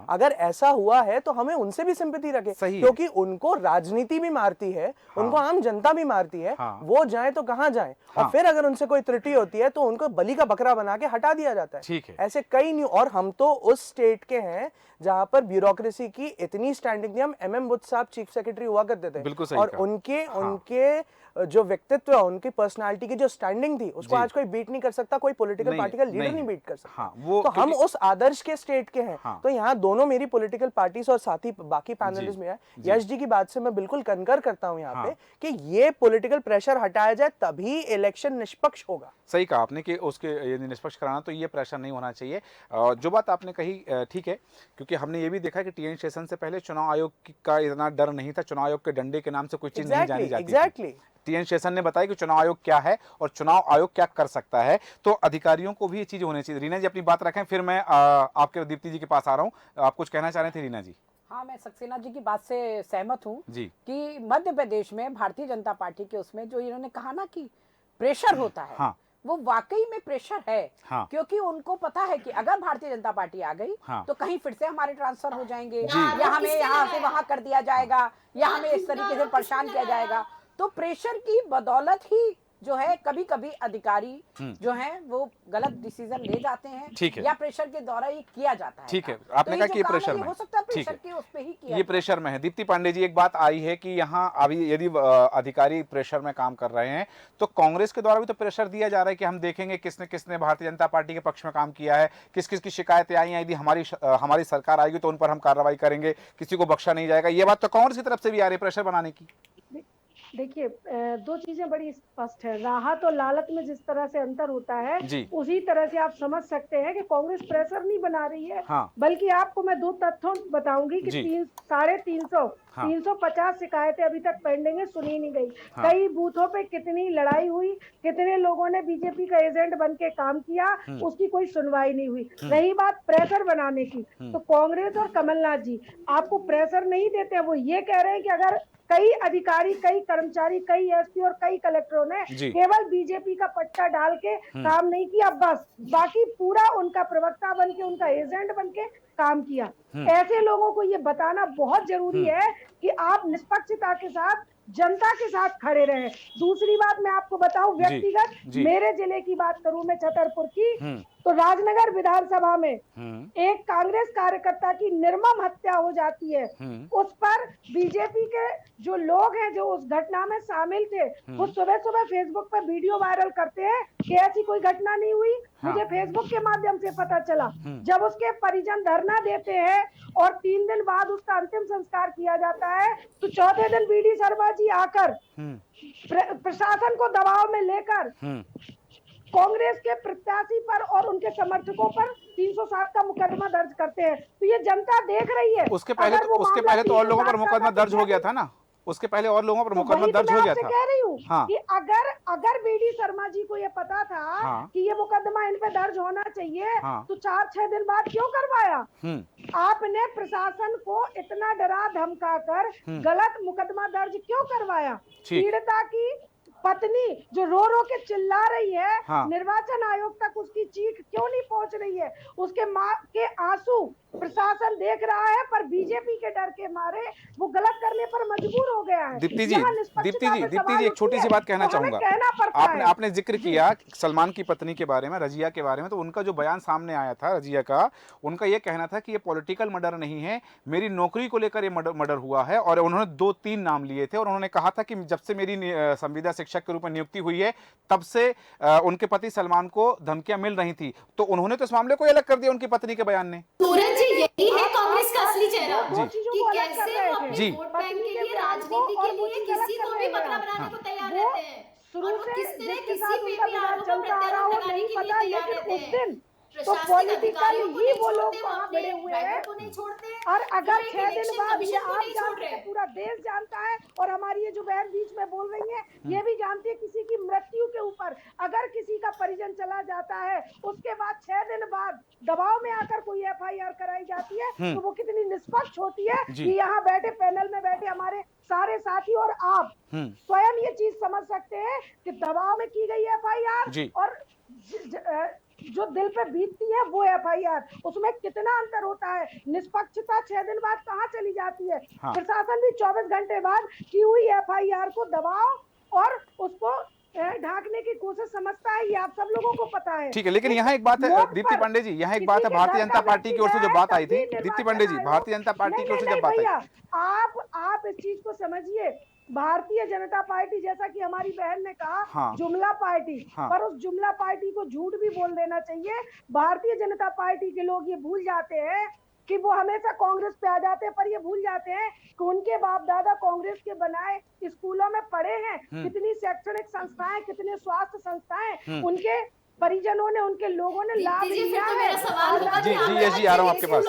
अगर ऐसा हुआ है तो हमें उनसे भी सिंपैथी रखे, क्योंकि उनको राजनीति भी मारती है, उनको आम जनता भी मारती है। वो जाए तो कहां जाए, और फिर अगर उनसे कोई त्रुटि होती है तो उनको बलि का बकरा बना के हटा दिया जाता है। ठीक है, ऐसे कई नहीं। और हम तो उस स्टेट के हैं जहां पर ब्यूरोक्रेसी की इतनी स्टैंडिंग थी। हम एमएम बुद्ध साहब चीफ सेक्रेटरी हुआ करते थे और उनके जो व्यक्तित्व, उनकी पर्सनालिटी की जो स्टैंडिंग थी उसको आज कोई बीट नहीं कर सकता, कोई पॉलिटिकल पार्टी का लीडर नहीं बीट कर सकता। तो हम उस आदर्श के स्टेट के हैं। तो यहाँ दोनों मेरी पॉलिटिकल पार्टीज और साथ ही बाकी पैनलिस्ट में है। यश जी की बात से मैं बिल्कुल कंकर करता हूँ यहाँ पे कि ये पॉलिटिकल प्रेशर हटाया जाए तभी इलेक्शन निष्पक्ष होगा।
सही कहा आपने कि उसके यदि निष्पक्ष कराना तो ये प्रेशर नहीं होना चाहिए। जो बात आपने कही ठीक है, क्योंकि हमने ये भी देखा कि टीएन शेषन से पहले चुनाव आयोग का इतना डर नहीं था। चुनाव आयोग के डंडे के नाम से कोई चीज नहीं जानी जाती थी। टीएन शेषन ने बताया कि चुनाव आयोग क्या है और चुनाव आयोग क्या कर सकता है, तो अधिकारियों को भी ये चीज होनी चाहिए। रीना जी अपनी बात रखें, फिर मैं आपके दीप्ति जी के पास आ रहा हूँ। आप कुछ कहना चाह रहे थे रीना जी?
हाँ, मैं सक्सेना जी की बात से सहमत हूँ कि मध्य प्रदेश में भारतीय जनता पार्टी के उसमें जो इन्होंने कहा ना कि प्रेशर होता है, वो वाकई में प्रेशर है। क्योंकि उनको पता है कि अगर भारतीय जनता पार्टी आ गई तो कहीं फिर से हमारे ट्रांसफर हो जाएंगे, या हमें यहाँ से वहां कर दिया जाएगा, या हमें इस तरीके से परेशान किया जाएगा। तो प्रेशर की बदौलत ही जो है कभी कभी अधिकारी जो हैं वो गलत डिसीजन ले जाते हैं, या प्रेशर के द्वारा ही किया जाता है।
ठीक है, आपने कहा कि ये प्रेशर में
हो सकता है, प्रेशर के उस पे ही किया,
ये प्रेशर में है। दीप्ति पांडे जी, एक बात आई है कि यहाँ अभी यदि अधिकारी प्रेशर में काम कर रहे हैं तो कांग्रेस के द्वारा भी तो प्रेशर दिया जा रहा है कि हम देखेंगे किसने किसने भारतीय जनता पार्टी के पक्ष में काम किया है, किस किस की शिकायतें आई हैं, यदि हमारी सरकार आएगी तो उन पर हम कार्रवाई करेंगे, किसी को बख्शा नहीं जाएगा। ये बात तो कांग्रेस की तरफ से भी आ रही है प्रेशर बनाने की।
देखिए, दो चीजें बड़ी स्पष्ट है। राहत और लालच में जिस तरह से अंतर होता है उसी तरह से आप समझ सकते हैं कि कांग्रेस प्रेशर नहीं बना रही है। बल्कि आपको मैं दो तथ्यों बताऊंगी कि 350 शिकायतें अभी तक पेंडिंग है, सुनी नहीं गई। कई बूथों पे कितनी लड़ाई हुई, कितने लोगों ने बीजेपी का एजेंट बन के काम किया, उसकी कोई सुनवाई नहीं हुई। रही बात प्रेशर बनाने की, तो कांग्रेस और कमलनाथ जी आपको प्रेशर नहीं देते। वो ये कह रहे हैं कि अगर कई अधिकारी, कई कर्मचारी, कई एसपी और कई कलेक्टरों ने केवल बीजेपी का पट्टा डाल के काम नहीं किया, बस बाकी पूरा उनका प्रवक्ता बन के, उनका एजेंट बन के काम किया। ऐसे लोगों को ये बताना बहुत जरूरी है कि आप निष्पक्षता के साथ जनता के साथ खड़े रहे। दूसरी बात मैं आपको बताऊं, व्यक्तिगत मेरे जिले की बात करूं मैं, छतरपुर की, तो राजनगर विधानसभा में एक कांग्रेस कार्यकर्ता की निर्मम हत्या हो जाती है। उस पर बीजेपी के जो लोग हैं जो उस घटना में शामिल थे, वो सुबह सुबह फेसबुक पर वीडियो वायरल करते हैं कि ऐसी कोई घटना नहीं हुई। मुझे फेसबुक के माध्यम से पता चला। जब उसके परिजन धरना देते हैं और 3 दिन बाद उसका अंतिम संस्कार किया जाता है, तो चौथे दिन बीडी शर्मा जी आकर प्रशासन को दबाव में लेकर कांग्रेस के प्रत्याशी पर और उनके समर्थकों पर 307 का मुकदमा दर्ज करते हैं। तो ये जनता देख रही है।
उसके पहले तो और लोगों पर मुकदमा दर्ज हो गया था ना, उसके पहले और लोगों पर मुकदमा दर्ज हो गया था।
कह रही हूँ कि अगर बीडी शर्मा जी को ये पता था कि ये मुकदमा इन पे दर्ज होना चाहिए, तो 4-6 दिन बाद क्यों करवाया? आपने प्रशासन को इतना डरा धमका कर गलत मुकदमा दर्ज क्यों करवाया? पीड़िता की पत्नी जो रो रो के चिल्ला रही है, निर्वाचन आयोग तक उसकी चीख क्यों नहीं पहुंच रही है? उसके माँ के आंसू प्रशासन देख रहा है, पर बीजेपी के डर के मारे वो गलत करने पर मजबूर हो गया है।
दीप्ति जी एक छोटी सी बात कहना चाहूंगा। आपने जिक्र किया सलमान की पत्नी के बारे में, रजिया के बारे में, तो उनका जो बयान सामने आया था रजिया का, उनका ये कहना था कि ये पॉलिटिकल मर्डर नहीं है, मेरी नौकरी को लेकर ये मर्डर हुआ है, और उन्होंने 2-3 नाम लिए थे, और उन्होंने कहा था कि जब से मेरी संविदा शिक्षक के रूप में नियुक्ति हुई है तब से उनके पति सलमान को धमकियां मिल रही थी। तो उन्होंने तो इस मामले को अलग कर दिया उनकी पत्नी के बयान ने।
सूरज जी, यही है कांग्रेस का असली चेहरा कि कैसे वो अपने वोट बैंक के लिए, राजनीति के लिए किसी को भी बकरा बनाने को तैयार रहते हैं, और वो किस तरह किसी पे भी आरोप प्रत्यारोप लगाने के लिए तैयार रहते हैं।
तो पॉलिटिकल ही वो लोग वहाँ बड़े हुए हैं, और अगर 6 दिन बाद ये आप जानते हैं, पूरा देश जानता है, और हमारी ये जो बहन बीच में बोल रही है ये भी जानती है, किसी की मृत्यु के ऊपर अगर किसी का परिजन चला जाता है, उसके बाद 6 दिन बाद दबाव में आकर कोई FIR कराई जाती है, तो वो कितनी निष्पक्ष होती है कि यहाँ बैठे पैनल में बैठे हमारे सारे साथी और आप स्वयं ये चीज समझ सकते हैं कि दबाव में की गई FIR और जो दिल पे बीतती है वो FIR, उसमें कितना अंतर होता है। निष्पक्षता 6 दिन बाद कहाँ चली जाती है। प्रशासन भी 24 घंटे बाद की हुई FIR को दबाव और उसको ढांकने की कोशिश समझता है, ये आप सब लोगों को पता है।
ठीक है, लेकिन यहाँ एक बात है दीप्ति पांडे जी, यहाँ एक बात है, भारतीय जनता पार्टी की ओर से जो बात आई थी, दीप्ति पांडे जी, भारतीय जनता पार्टी की ओर से जब बात आई,
आप इस चीज को समझिए, भारतीय जनता पार्टी, जैसा कि हमारी बहन ने कहा, जुमला पार्टी, पर उस जुमला पार्टी को झूठ भी बोल देना चाहिए। भारतीय जनता पार्टी के लोग ये भूल जाते हैं कि वो हमेशा कांग्रेस पे आ जाते हैं, पर ये भूल जाते हैं कि उनके बाप दादा कांग्रेस के बनाए स्कूलों में पढ़े हैं, कितनी शैक्षणिक संस्थाएं, कितने स्वास्थ्य संस्थाएं उनके परिजनों ने, उनके लोगों ने लाभ लिया है।
जी आ रहा हूँ आपके पास।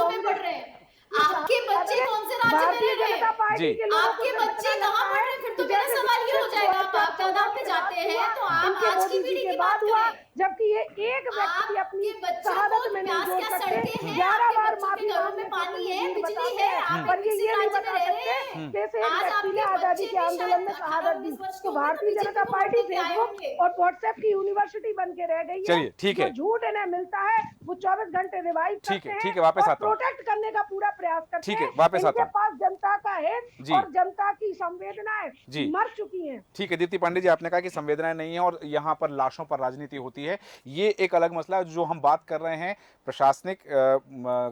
आपके बच्चे कौन से राज्य में रह रहे हैं? आपके बच्चे कहाँ पढ़ रहे हैं? फिर तो मेरा सवाल ये हो जाएगा, आप बाप-दादा पे जाते हैं तो आप आज की पीढ़ी की बात करें,
जबकि ये एक व्यक्ति अपनी शहादत में नहीं जोड़ सकते। 11 बार माफी
घरों में पानी है, बिजली है, आप किसी राज्य में रह रहे हैं।
जैसे एक व्यक्ति ने आजादी के आंदोलन में शहादत दी, तो भारतीय जनता पार्टी फेसबुक और व्हाट्सएप की यूनिवर्सिटी बन के रह गई है।
चलिए ठीक है,
झूठ इन्हें मिलता है वो 24 घंटे रिवाइव करते हैं,
ठीक है, वापस आता हूं,
प्रोटेक्ट करने का पूरा प्रयास करते हैं।
ठीक है, वापस आता हूं।
इनके पास जनता का हित और जनता की संवेदनाएं मर चुकी हैं।
ठीक है दीप्ति पांडे जी, आपने कहा कि संवेदनाएं नहीं है और यहाँ पर लाशों पर राजनीति होती है, ये एक अलग मसला है। जो हम बात कर रहे हैं प्रशासनिक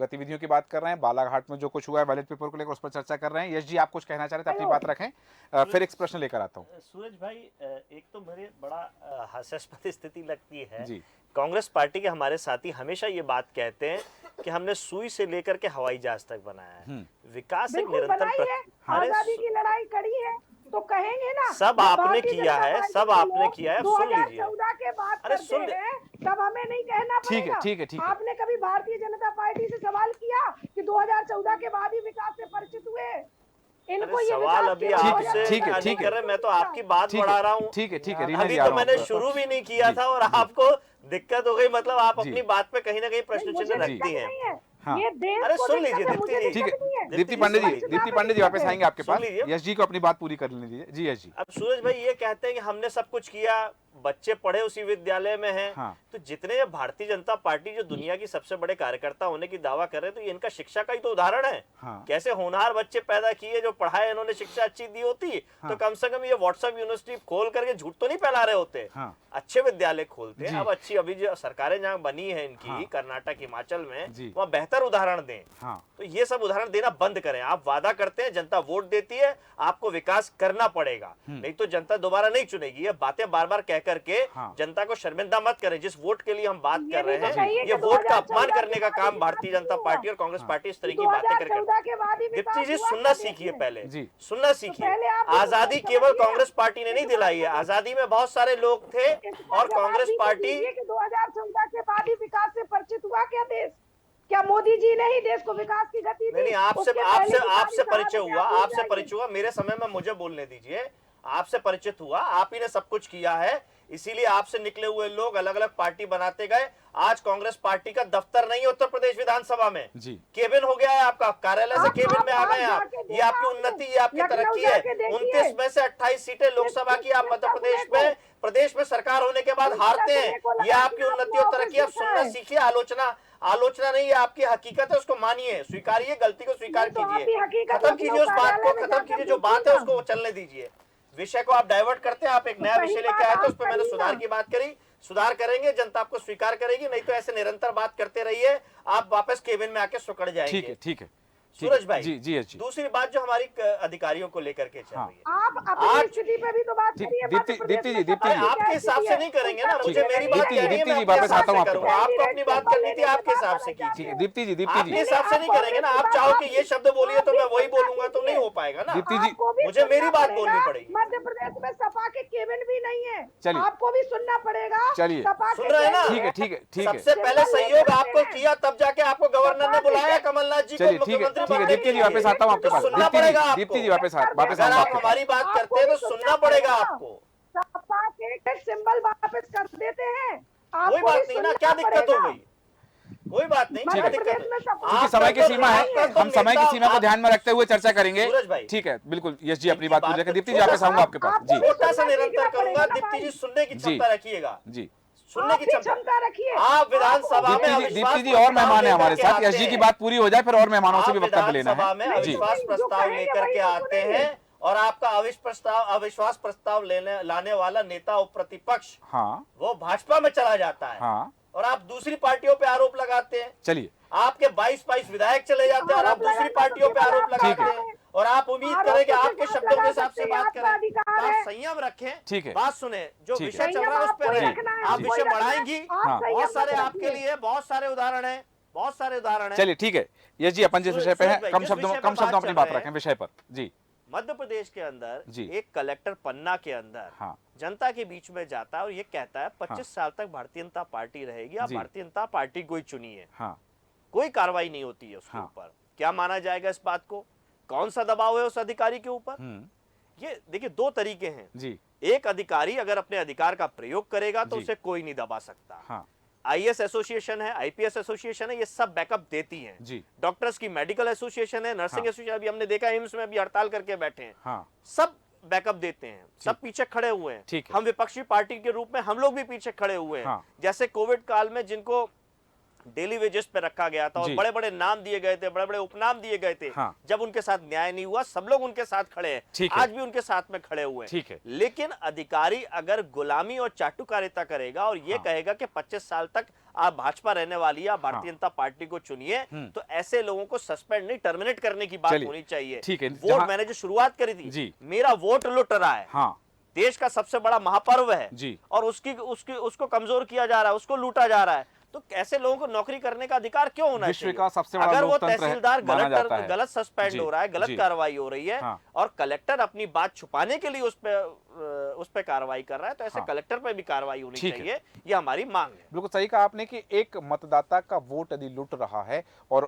गतिविधियों की बात कर रहे हैं, बालाघाट में जो कुछ हुआ है बैलेट पेपर को लेकर उस पर चर्चा कर रहे हैं। यश जी, आप कुछ कहना चाह रहे थे, अपनी बात रखें, फिर एक प्रश्न लेकर आता हूँ।
सूरज भाई, एक तो मेरे बड़ा हास्यास्पद स्थिति लगती है, कांग्रेस पार्टी के हमारे साथी हमेशा ये बात कहते हैं कि हमने सुई से लेकर के हवाई जहाज तक बनाया है, विकास एक निरंतर
आजादी की लड़ाई कड़ी है तो कहेंगे ना,
सब आपने किया है, सब आपने किया है, सुन लीजिए।
2014 के बाद करते हैं तब हमें नहीं कहना पड़ेगा।
ठीक है।
आपने कभी भारतीय जनता पार्टी से सवाल किया कि 2014 के बाद ही विकास से परिचित हुए?
इनको ये सवाल अभी आपसे
ठीक
कर रहे, मैं तो आपकी बात बढ़ा रहा हूँ।
ठीक है
अभी तो मैंने शुरू भी नहीं किया था और आपको दिक्कत हो गई, मतलब आप अपनी बात पे कहीं ना कहीं प्रश्न चिन्ह रखती हैं।
ये देश
अरे सुन लीजिए दीप्ति जी,
ठीक है दीप्ति पांडे जी वापस आएंगे आपके पास, यश जी को अपनी बात पूरी कर लेने दीजिए। जी यश जी,
अब सूरज भाई ये कहते हैं कि हमने सब कुछ किया, बच्चे पढ़े उसी विद्यालय में हैं, तो जितने ये भारतीय जनता पार्टी जो दुनिया की सबसे बड़े कार्यकर्ता होने की दावा कर रहे हैं, तो ये इनका शिक्षा का ही तो उदाहरण है। कैसे होनहार बच्चे पैदा किए, जो पढ़ाए इन्होंने, शिक्षा अच्छी दी होती तो कम से कम ये व्हाट्सएप यूनिवर्सिटी खोल करके झूठ तो नहीं फैला रहे होते, अच्छे विद्यालय खोलते हैं। अब अच्छी अभी जो सरकारें जहाँ बनी है इनकी, कर्नाटक, हिमाचल में, वहाँ बेहतर उदाहरण दें। तो ये सब उदाहरण देना बंद करें। आप वादा करते हैं, जनता वोट देती है, आपको विकास करना पड़ेगा, नहीं तो जनता दोबारा नहीं चुनेगी। ये बातें बार बार कह करके जनता को शर्मिंदा मत करें। जिस वोट के लिए हम बात कर रहे हैं, ये वोट का अपमान करने का काम भारतीय जनता पार्टी और कांग्रेस पार्टी इस तरह की बातें करके। दीप्ति जी सुनना सीखिए, पहले सुनना सीखिए। आजादी केवल कांग्रेस पार्टी ने नहीं दिलाई है, आजादी में बहुत सारे लोग थे और कांग्रेस पार्टी
2014 के बाद ही विकास से परिचित हुआ क्या देश? क्या मोदी जी ने ही देश को विकास की गति दी?
नहीं, आपसे परिचय हुआ, आपसे परिचय हुआ। मेरे समय में मुझे बोलने दीजिए, आपसे परिचित हुआ, आप ही ने सब कुछ किया है। इसीलिए आपसे निकले हुए लोग अलग अलग पार्टी बनाते गए। आज कांग्रेस पार्टी का दफ्तर नहीं है उत्तर प्रदेश विधानसभा में, केबिन हो गया है आपका, कार्यालय से केबिन में आ गए आप। ये आपकी उन्नति, ये आपकी तरक्की है। 29 में से 28 सीटें लोकसभा की आप मध्य प्रदेश में सरकार होने के बाद हारते हैं। ये आपकी उन्नति और तरक्की। आप सुनना सीखिए, आलोचना नहीं है, आपकी हकीकत है, उसको मानिए, स्वीकारिए, गलती को स्वीकार कीजिए, खत्म कीजिए उस बात को, खत्म कीजिए जो बात है उसको चलने दीजिए। विषय को आप डाइवर्ट करते हैं, आप एक नया विषय लेके आए थे, उस पर मैंने सुधार की बात करी। सुधार करेंगे, जनता आपको स्वीकार करेगी, नहीं तो ऐसे निरंतर बात करते रहिए, आप वापस केबिन में आके सुकड़ जाएंगे। ठीक है सूरज भाई। जी। दूसरी बात जो हमारी अधिकारियों को लेकर के चल रही है,
आप अपनी स्थिति पे भी तो बात करिए।
दीप्ति जी
आपके हिसाब से नहीं करेंगे ना, मुझे मेरी बात करनी है, मैं वापस आता हूं आपको अपनी बात करनी थी, आपके हिसाब से कीजिए।
दीप्ति जी
आपके हिसाब से नहीं करेंगे ना, आप चाहो कि ये शब्द बोलिए तो मैं वही बोलूंगा, तो नहीं हो पाएगा ना।
दीप्ति जी
मुझे मेरी बात बोलनी पड़ेगी।
मध्य प्रदेश में सपा के केबिन भी नहीं है,
चलिए
आपको भी सुनना पड़ेगा।
चलिए
सुन रहे हैं ना,
ठीक है।
सबसे पहले सहयोग आपको किया, तब जाके आपको गवर्नर ने बुलाया कमलनाथ जी को मुख्यमंत्री।
दीप्ति जी वापस आता हूं आपके पास।
सुनना पड़ेगा आपको।
दीप्ति जी वापस
अगर आप हमारी बात करते हैं तो सुनना पड़ेगा आपको।
सपा के सिंबल वापस कर देते हैं,
कोई बात नहीं ना, क्या दिक्कत हो गई, कोई बात नहीं, क्या दिक्कत है।
समय की सीमा है, हम समय की सीमा को ध्यान में रखते हुए चर्चा करेंगे।
सूरज भाई
ठीक है, बिल्कुल यश जी अपनी बात पूरी। दीप्ति जी वापस आऊंगा आपके पास। जी
छोटा सा निरंतर करूंगा, दीप्ति जी सुनने की क्षमता रखिएगा।
जी
सुनने की क्षमता
रखिए।
आप विधानसभा में
दीप्ति जी और मेहमान है हमारे साथ, यश जी की बात पूरी हो जाए फिर और मेहमानों से भी वक्तव्य लेना है।
विधानसभा में अविश्वास प्रस्ताव लेकर के आते हैं और आपका अविश्वास प्रस्ताव लाने वाला नेता और प्रतिपक्ष वो भाजपा में चला जाता है और आप दूसरी पार्टियों पे आरोप लगाते हैं।
चलिए
आपके 22 विधायक चले जाते हैं और आप दूसरी पार्टियों पे आरोप लगाते हैं और आप उम्मीद करें कि आपके शब्दों के हिसाब से बात करें। आप संयम रखें,
ठीक है,
बात सुने, जो विषय चल रहा है उस पर आप विषय बढ़ाएंगी। बहुत सारे आपके लिए बहुत सारे उदाहरण है, बहुत सारे उदाहरण है।
चलिए ठीक है यश जी, अपन जिस विषय पे है कम शब्दों अपनी बात रखें विषय पर। जी
मध्य प्रदेश के अंदर एक कलेक्टर पन्ना के अंदर जनता के बीच में जाता है और ये कहता है 25 साल तक भारतीय जनता पार्टी रहेगी, आप भारतीय जनता पार्टी को ही चुनिए। कोई कार्रवाई नहीं होती है उसके ऊपर। क्या माना जाएगा इस बात को? कौन सा दबाव है उस अधिकारी के ऊपर? ये देखिए दो तरीके हैं जी। एक अधिकारी अगर अपने अधिकार का प्रयोग करेगा तो उसे कोई नहीं दबा सकता। आईएएस एसोसिएशन है, आईपीएस एसोसिएशन है, ये सब बैकअप देती हैं जी। डॉक्टर्स की मेडिकल एसोसिएशन है, नर्सिंग एसोसिएशन, अभी हमने देखा एम्स में अभी हड़ताल करके बैठे हैं। सब बैकअप देते हैं, सब पीछे खड़े हुए हैं। हम विपक्षी पार्टी के रूप में हम लोग भी पीछे खड़े हुए हैं। जैसे कोविड काल में जिनको डेली वेजेस पे रखा गया था और बड़े बड़े नाम दिए गए थे, बड़े बड़े उपनाम दिए गए थे, जब उनके साथ न्याय नहीं हुआ सब लोग उनके साथ खड़े हैं, आज भी उनके साथ में खड़े हुए हैं। लेकिन अधिकारी अगर गुलामी और चाटुकारिता करेगा और ये कहेगा कि 25 साल तक आप भाजपा रहने वाली है, भारतीय जनता पार्टी को चुनिए, तो ऐसे लोगों को सस्पेंड नहीं टर्मिनेट करने की बात होनी चाहिए। वोट मैंने जो शुरुआत करी थी, मेरा वोट लुट रहा है, देश का सबसे बड़ा महापर्व है और उसको कमजोर किया जा रहा है, उसको लूटा जा रहा है, तो ऐसे लोगों को नौकरी करने का अधिकार क्यों होना चाहिए?
का सबसे बड़ा
अगर वो तहसीलदार गलत सस्पेंड हो रहा है, गलत कार्रवाई हो रही है और कलेक्टर अपनी बात छुपाने के लिए उस पे कार्रवाई कर रहा है, तो ऐसे कलेक्टर पे भी कार्रवाई होनी चाहिए, ये हमारी मांग है।
बिल्कुल सही कहा आपने कि एक मतदाता का वोट यदि लूट रहा है और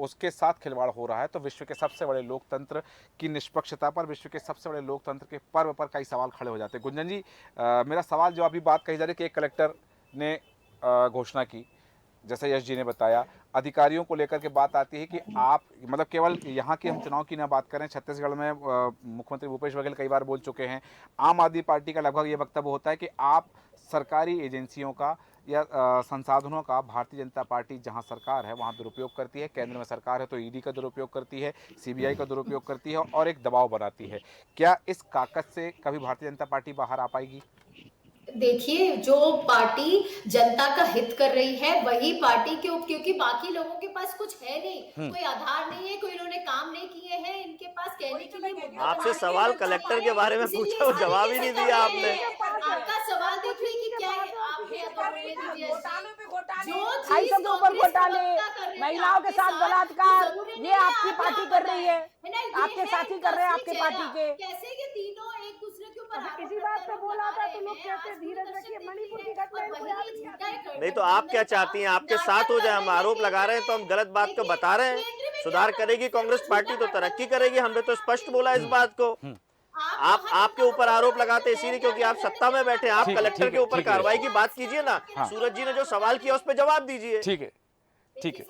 उसके साथ खिलवाड़ हो रहा है तो विश्व के सबसे बड़े लोकतंत्र की निष्पक्षता पर, विश्व के सबसे बड़े लोकतंत्र के पर्व पर कई सवाल खड़े हो जाते हैं। गुंजन जी, मेरा सवाल जो अभी बात कही जा रही है कि एक कलेक्टर ने घोषणा की, जैसे यश जी ने बताया, अधिकारियों को लेकर के बात आती है कि आप मतलब केवल यहाँ की हम चुनाव की ना बात करें, छत्तीसगढ़ में मुख्यमंत्री भूपेश बघेल कई बार बोल चुके हैं, आम आदमी पार्टी का लगभग ये वक्तव्य होता है कि आप सरकारी एजेंसियों का या संसाधनों का भारतीय जनता पार्टी जहां सरकार है वहां दुरुपयोग करती है, केंद्र में सरकार है तो ईडी का दुरुपयोग करती है, सीबीआई का दुरुपयोग करती है और एक दबाव बनाती है। क्या इस काकस से कभी भारतीय जनता पार्टी बाहर आ पाएगी?
देखिए, जो पार्टी जनता का हित कर रही है वही पार्टी क्योंकि बाकी लोगों के पास कुछ है नहीं, कोई आधार नहीं है, कोई इन्होंने काम नहीं किए हैं, इनके पास कहने के लिए।
आपसे सवाल कलेक्टर के बारे में पूछा, जवाब ही नहीं दिया आपने।
आपका सवाल देखिए कि क्या है,
घोटाले, महिलाओं के साथ बलात्कार, ये आपकी पार्टी कर रही है, आपके साथी कर रहे हैं आपके पार्टी के।
कैसे ये तीनों एक दूसरे के ऊपर
इसी बात पे बोला था तो लोग कहते धीरज रखिए, मणिपुर की घटना।
नहीं तो आप क्या चाहती हैं, आपके साथ हो जाए? हम आरोप लगा रहे हैं तो हम गलत बात को बता रहे हैं। सुधार करेगी कांग्रेस पार्टी तो तरक्की करेगी, हमने तो स्पष्ट बोला इस बात को। आपके ऊपर आरोप लगाते इसीलिए क्योंकि आप सत्ता में बैठे, आप कलेक्टर के ऊपर कार्रवाई की बात कीजिए ना। सूरज जी ने जो सवाल किया उस पर जवाब दीजिए।
ठीक है, ठीक है।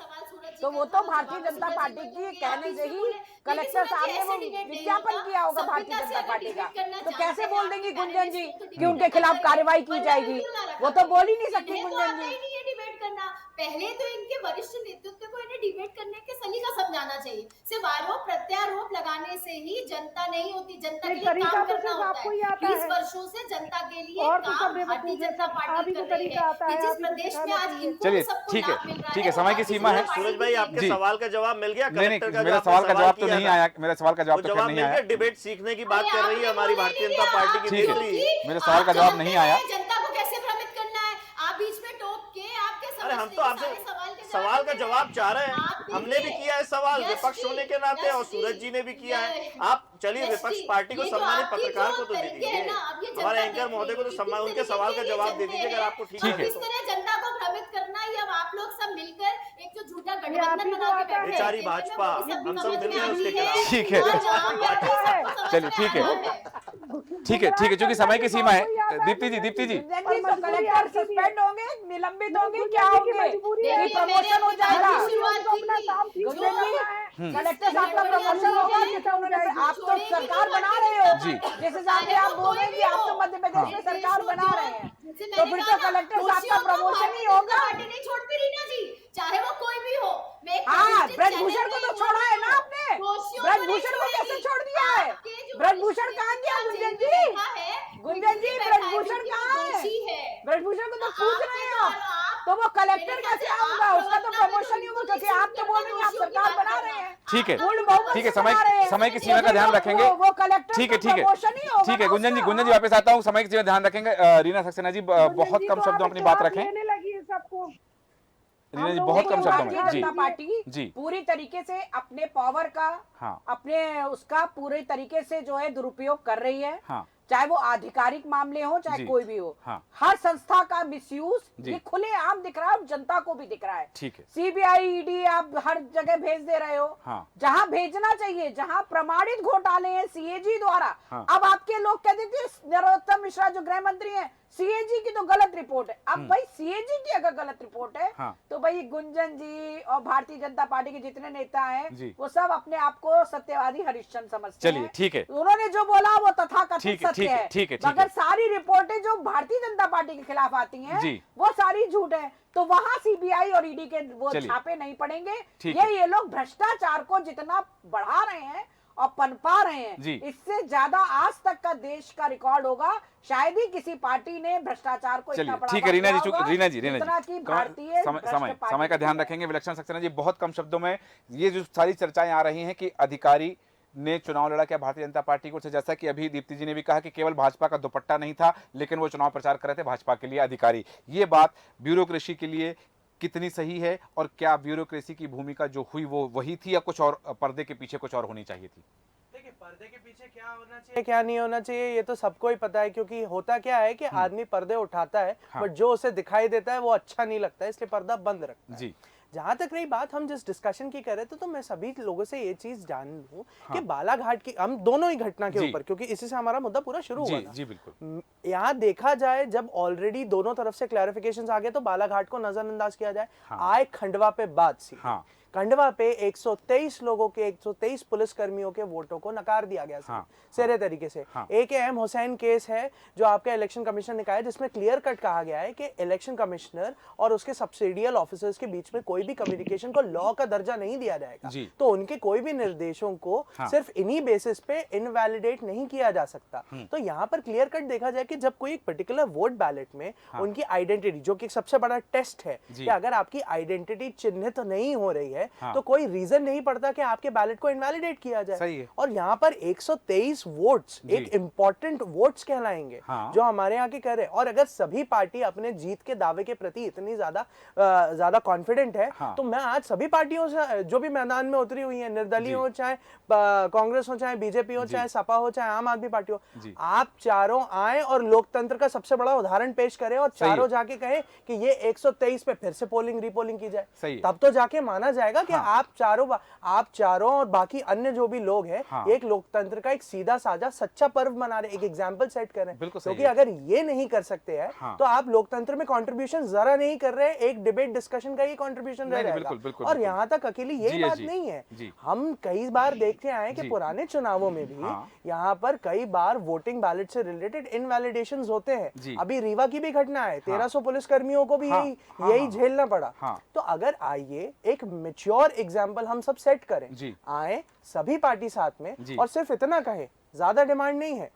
तो वो तो भारतीय जनता पार्टी की कहने से ही कलेक्टर साहब ने वो विज्ञापन किया होगा भारतीय जनता पार्टी का, तो कैसे बोल देंगी गुंजन जी कि उनके खिलाफ कार्रवाई की जाएगी? वो तो बोल ही नहीं सकती गुंजन जी।
डिबेट करना, पहले तो इनके वरिष्ठ नेतृत्व को इन्हें डिबेट करने के सलीका समझाना चाहिए। सिर्फ आरोप प्रत्यारोप लगाने से ही जनता नहीं होती, जनता के लिए काम करना होता है। 20 वर्षों से जनता के लिए काम भारतीय जनता पार्टी कर रही है। जिस प्रदेश में आज इनको सबको लाभ मिल रहा है,
ठीक है, समय की सीमा है।
सूरज भाई, आपके सवाल का जवाब मिल गया?
नहीं, मेरा सवाल का जवाब तो नहीं आया, मेरा सवाल का जवाब तो खैर नहीं आया।
डिबेट सीखने की बात कर रही है हमारी भारतीय जनता पार्टी की नेत्री।
मेरे सवाल का जवाब नहीं आया।
जनता को कैसे भ्रमित करना है, आप बीच में टोक के आपके
हम तो आपसे सवाल का जवाब चाह रहे हैं। हमने भी किया है सवाल विपक्ष होने के नाते, और सूरज जी ने भी किया है। आप चलिए विपक्ष पार्टी को सम्मानित पत्रकार को तो दे दीजिए, हमारे एंकर महोदय को तो सम्मान, उनके सवाल का जवाब दे दीजिए अगर आपको ठीक है।
इस तरह जनता को भ्रमित करना, ये अब आप लोग सब मिलकर एक जो झूठा गठबंधन बना के बैठे हैं,
बेचारी भाजपा, हम सब मिल रहे उसके खिलाफ।
ठीक है, चलिए ठीक है, ठीक है, ठीक है, क्योंकि समय की सीमा है। दीप्ति जी, दीप्ति जी,
कलेक्टर सस्पेंड होंगे, निलंबित होंगे, क्या होंगे? प्रमोशन हो जाएगा। कलेक्टर साहब का प्रमोशन होगा, जैसे उन्होंने, आप तो सरकार बना रहे हो
जी,
जिस हिसाब से आप बोल रहे हैं कि आप तो मध्य प्रदेश में सरकार बना रहे हैं, तो फिर तो कलेक्टर साहब का प्रमोशन ही होगा।
नहीं छोड़ती रीना जी, चाहे वो कोई भी हो।
हाँ, ब्रजभूषण को तो छोड़ा है ना आपने, ब्रजभूषण को कैसे छोड़ दिया है? ब्रजभूषण कहाँ गया गुंजन जी? गुंजन जी, ब्रजभूषण कहाँ है? ब्रजभूषण को तो पूछ रहे हैं आप, तो वो कलेक्टर कैसे आऊंगा? उसका तो प्रमोशन ही होगा, क्योंकि आप तो बोल रहे हैं आप सरकार बना रहे हैं।
ठीक है, ठीक है, समय की सीमा का ध्यान रखेंगे।
वो कलेक्टर,
ठीक है, ठीक है, ठीक है, गुंजन जी वापस आता हूँ। समय की सीमा ध्यान रखेंगे। रीना सक्सेना जी, बहुत कम शब्दों में अपनी बात रखें। रीना जी, बहुत कम शब्दों में।
भारतीय जनता पार्टी
जी,
पूरी तरीके से अपने पावर का,
हाँ,
अपने उसका पूरे तरीके से जो है दुरुपयोग कर रही है।
हाँ,
चाहे वो आधिकारिक मामले हो, चाहे कोई भी हो।
हाँ,
हर संस्था का मिसयूज ये खुले आम दिख रहा है, जनता को भी दिख रहा है।
ठीक है,
सीबीआई, ईडी आप हर जगह भेज दे रहे हो।
हाँ,
जहां भेजना चाहिए, जहां प्रमाणित घोटाले हैं सीएजी द्वारा।
हाँ,
अब आपके लोग कहते थे नरोत्तम मिश्रा जो गृह मंत्री हैं, सीएजी की तो गलत रिपोर्ट है। अब भाई सीएजी की अगर गलत रिपोर्ट है,
हाँ,
तो भाई गुंजन जी और भारतीय जनता पार्टी के जितने नेता हैं
जी,
वो सब अपने आप को सत्यवादी हरिश्चंद्र समझते हैं।
चलिए ठीक है,
उन्होंने जो बोला वो तथाकथित सत्य है।
ठीक है,
मगर सारी रिपोर्टें जो भारतीय जनता पार्टी के खिलाफ आती हैं वो सारी झूठ है। तो वहां सीबीआई और ईडी के वो छापे नहीं पड़ेंगे। ये लोग भ्रष्टाचार को जितना बढ़ा रहे हैं और पनपा रहे हैं, इससे ज्यादा आज तक का देश का रिकॉर्ड होगा। शायद ही किसी पार्टी ने भ्रष्टाचार को इतना बढ़ावा
ठीक है। रीना जी, समय का ध्यान रखेंगे। विलक्षण सक्सेना जी, बहुत कम शब्दों में ये जो सारी चर्चाएं आ रही हैं कि अधिकारी ने चुनाव लड़ा क्या भारतीय जनता पार्टी को, जैसा कि अभी दीप्ति जी ने भी कहा कि केवल भाजपा का दुपट्टा नहीं था, लेकिन वो चुनाव प्रचार कर रहे थे भाजपा के लिए अधिकारी। ये बात ब्यूरोक्रेसी के लिए कितनी सही है, और क्या ब्यूरोक्रेसी की भूमिका जो हुई वो वही थी, या कुछ और पर्दे के पीछे कुछ और होनी चाहिए थी?
देखिए, पर्दे के पीछे क्या होना चाहिए, क्या नहीं होना चाहिए, ये तो सबको ही पता है। क्योंकि होता क्या है कि आदमी पर्दे उठाता है, बट जो उसे दिखाई देता है वो अच्छा नहीं लगता है, इसलिए पर्दा बंद रखता है। जी, जहां तक रही बात, हम जिस डिस्कशन की कर रहे थे, तो मैं सभी लोगों से ये चीज जान लूं कि बालाघाट की, हम दोनों ही घटना के ऊपर, क्योंकि इसी से हमारा मुद्दा पूरा शुरू हुआ था।
जी बिल्कुल।
यहाँ देखा जाए, जब ऑलरेडी दोनों तरफ से क्लैरिफिकेशंस आ गए, तो बालाघाट को नजरअंदाज किया जाए। आए खंडवा पे बात सी, खंडवा पे 123 लोगों के, 123 पुलिस कर्मियों के वोटों को नकार दिया गया सीधे तरीके से। एक एम हुसैन केस है जो आपका इलेक्शन कमीशन ने कहा है, जिसमें क्लियर कट कहा गया है कि इलेक्शन कमिश्नर और उसके सब्सिडियल ऑफिसर्स के बीच में कोई भी कम्युनिकेशन को लॉ का दर्जा नहीं दिया जाएगा। तो उनके कोई भी निर्देशों को सिर्फ इन्हीं बेसिस पे इनवैलिडेट नहीं किया जा सकता। तो यहाँ पर क्लियर कट देखा जाए कि जब कोई एक पर्टिकुलर वोट बैलेट में उनकी आइडेंटिटी, जो कि सबसे बड़ा टेस्ट है कि अगर आपकी आइडेंटिटी चिन्हित नहीं हो रही है, तो कोई रीजन नहीं पड़ता कि आपके बैलेट को इनवैलिडेट किया जाए। और यहाँ पर 123 वोट्स एक इंपॉर्टेंट वोट्स कहलाएंगे जो हमारे यहाँ के कर रहे हैं। और अगर सभी पार्टी अपने जीत के दावे के प्रति इतनी ज्यादा कॉन्फिडेंट है, है तो मैं आज सभी पार्टियों से जो भी मैदान में उतरी हुई है, निर्दलीय हो चाहे कांग्रेस हो चाहे बीजेपी हो चाहे सपा हो चाहे आम आदमी पार्टी हो, आप चारों आए और लोकतंत्र का सबसे बड़ा उदाहरण पेश करें और चारों जाके कहें कि ये 123 पे फिर से पोलिंग रीपोलिंग की जाए, तब तो जाके माना जाएगा कि आप चारों और बाकी अन्य जो भी लोग हैं एक लोकतंत्र का एक सीधा साझा सच्चा पर्व मना रहे, एक एग्जाम्पल सेट कर रहे हैं। क्योंकि अगर ये नहीं कर सकते हैं तो आप लोकतंत्र में कंट्रीब्यूशन जरा नहीं कर रहे, एक डिबेट डिस्कशन का ही कंट्रीब्यूशन रह जाएगा। और यहाँ तक अकेली यही बात नहीं है, हम कई बार देखते आए कि पुराने चुनावों में भी यहाँ पर कई बार वोटिंग बैलेट से रिलेटेड इनवैलिडेशंस होते हैं। अभी रीवा की भी घटना है, 1300 पुलिस कर्मियों को भी यही झेलना पड़ा। तो अगर आइए एक मैच्योर एग्जाम्पल हम सब सेट करें, आए सभी पार्टी साथ में और सिर्फ इतना कहें, ज्यादा डिमांड नहीं है,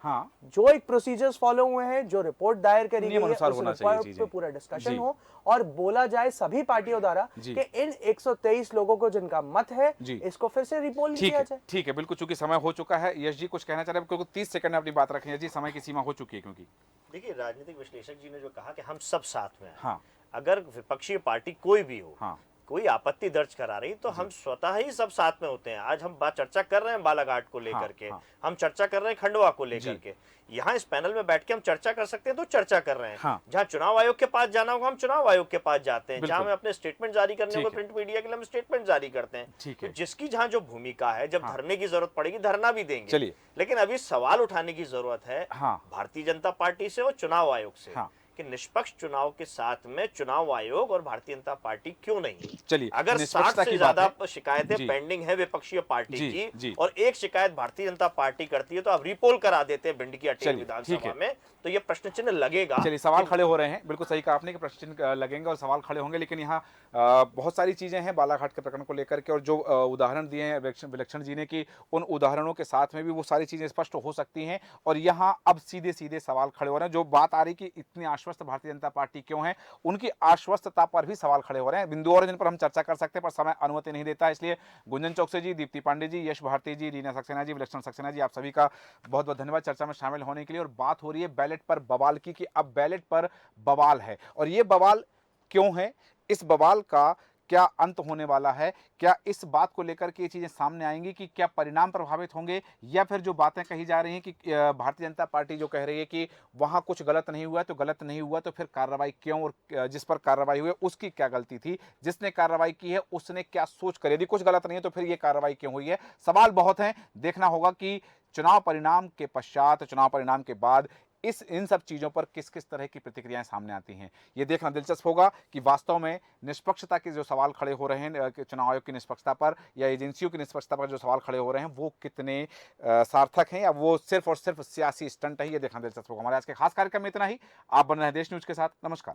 जो एक प्रोसीजर्स फॉलो हुए हैं, जो रिपोर्ट दायर करी गई है, उस रिपोर्ट पे पूरा डिस्कशन हो और बोला जाए सभी पार्टियों द्वारा कि इन 123 लोगों को जिनका मत है इसको फिर से रिपोल किया जाए।
ठीक है, बिल्कुल, चूंकि समय हो चुका है। यश जी कुछ कहना चाह रहे हैं, क्योंकि 30 सेकंड में अपनी बात रखें। यश जी, समय की सीमा हो चुकी है। क्योंकि
देखिए, राजनीतिक विश्लेषक जी ने जो कहा कि हम सब साथ में हैं, अगर विपक्षी पार्टी कोई भी हो कोई आपत्ति दर्ज करा रही तो हम स्वतः ही सब साथ में होते हैं। आज हम बात चर्चा कर रहे हैं बालाघाट को लेकर के, हम चर्चा कर रहे हैं खंडवा को लेकर के, यहाँ इस पैनल में बैठ के हम चर्चा कर सकते हैं तो चर्चा कर रहे हैं। जहाँ चुनाव आयोग के पास जाना होगा हम चुनाव आयोग के पास जाते हैं, जहाँ हमें अपने स्टेटमेंट जारी करने होगा प्रिंट मीडिया के लिए हम स्टेटमेंट जारी करते हैं। तो जिसकी जहाँ जो भूमिका है, जब धरने की जरूरत पड़ेगी धरना भी देंगे, लेकिन अभी सवाल उठाने की जरूरत है भारतीय जनता पार्टी से और चुनाव आयोग से कि निष्पक्ष चुनाव के साथ में चुनाव आयोग और भारतीय जनता पार्टी क्यों नहीं।
चलिए,
अगर 60 से ज्यादा शिकायतें पेंडिंग है विपक्षीय पार्टी की और एक शिकायत भारतीय जनता पार्टी करती है तो आप रिपोल करा देते हैं भिंड की अटेल विधानसभा में, तो ये प्रश्न चिन्ह लगेगा।
चलिए, सवाल खड़े हो रहे हैं, बिल्कुल सही कहा आपने कि प्रश्न चिन्ह लगेंगे और सवाल खड़े होंगे। लेकिन यहाँ बहुत सारी चीजें हैं बालाघाट के प्रकरण को लेकर के, और जो उदाहरण दिए हैं विलक्षण जी ने कि उन उदाहरणों के साथ में भी वो सारी चीजें स्पष्ट हो सकती हैं। और यहाँ अब सीधे सीधे सवाल खड़े हो रहे हैं। जो बात आ रही कि इतनी आश्वस्त भारतीय जनता पार्टी क्यों है, उनकी आश्वस्तता पर भी सवाल खड़े हो रहे हैं। बिंदु और जिन पर हम चर्चा कर सकते हैं, पर समय अनुमति नहीं देता, इसलिए गुंजन चौकसे जी, दीप्ति पांडे जी, यश भारती जी, रीना सक्सेना जी, विलक्षण सक्सेना जी, आप सभी का बहुत बहुत धन्यवाद चर्चा में शामिल होने के लिए। और बात हो रही है बैलेट पर बवाल की, कि अब बैलेट पर बवाल है, और ये बवाल क्यों है, इस बवाल का क्या अंत होने वाला है, क्या इस बात को लेकर के ये चीजें सामने आएंगी कि क्या परिणाम प्रभावित होंगे, या फिर जो बातें कही जा रही हैं कि भारतीय जनता पार्टी जो कह रही है कि वहां कुछ गलत नहीं हुआ तो गलत नहीं हुआ, तो फिर कार्रवाई क्यों, और जिस पर कार्रवाई हुई उसकी क्या गलती थी, जिसने कार्रवाई की है उसने क्या सोच कर, यदि कुछ गलत नहीं है तो फिर ये कार्रवाई क्यों हुई है। सवाल बहुत हैं। देखना होगा कि चुनाव परिणाम के पश्चात, चुनाव परिणाम के बाद इन सब चीज़ों पर किस किस तरह की प्रतिक्रियाएं सामने आती हैं। ये देखना दिलचस्प होगा कि वास्तव में निष्पक्षता के जो सवाल खड़े हो रहे हैं, चुनाव आयोग की निष्पक्षता पर या एजेंसियों की निष्पक्षता पर जो सवाल खड़े हो रहे हैं, वो कितने सार्थक हैं या वो सिर्फ और सिर्फ सियासी स्टंट है, ये देखना दिलचस्प होगा। हमारे आज के खास कार्यक्रम में इतना ही। आप बन रहे हैं देश न्यूज के साथ। नमस्कार।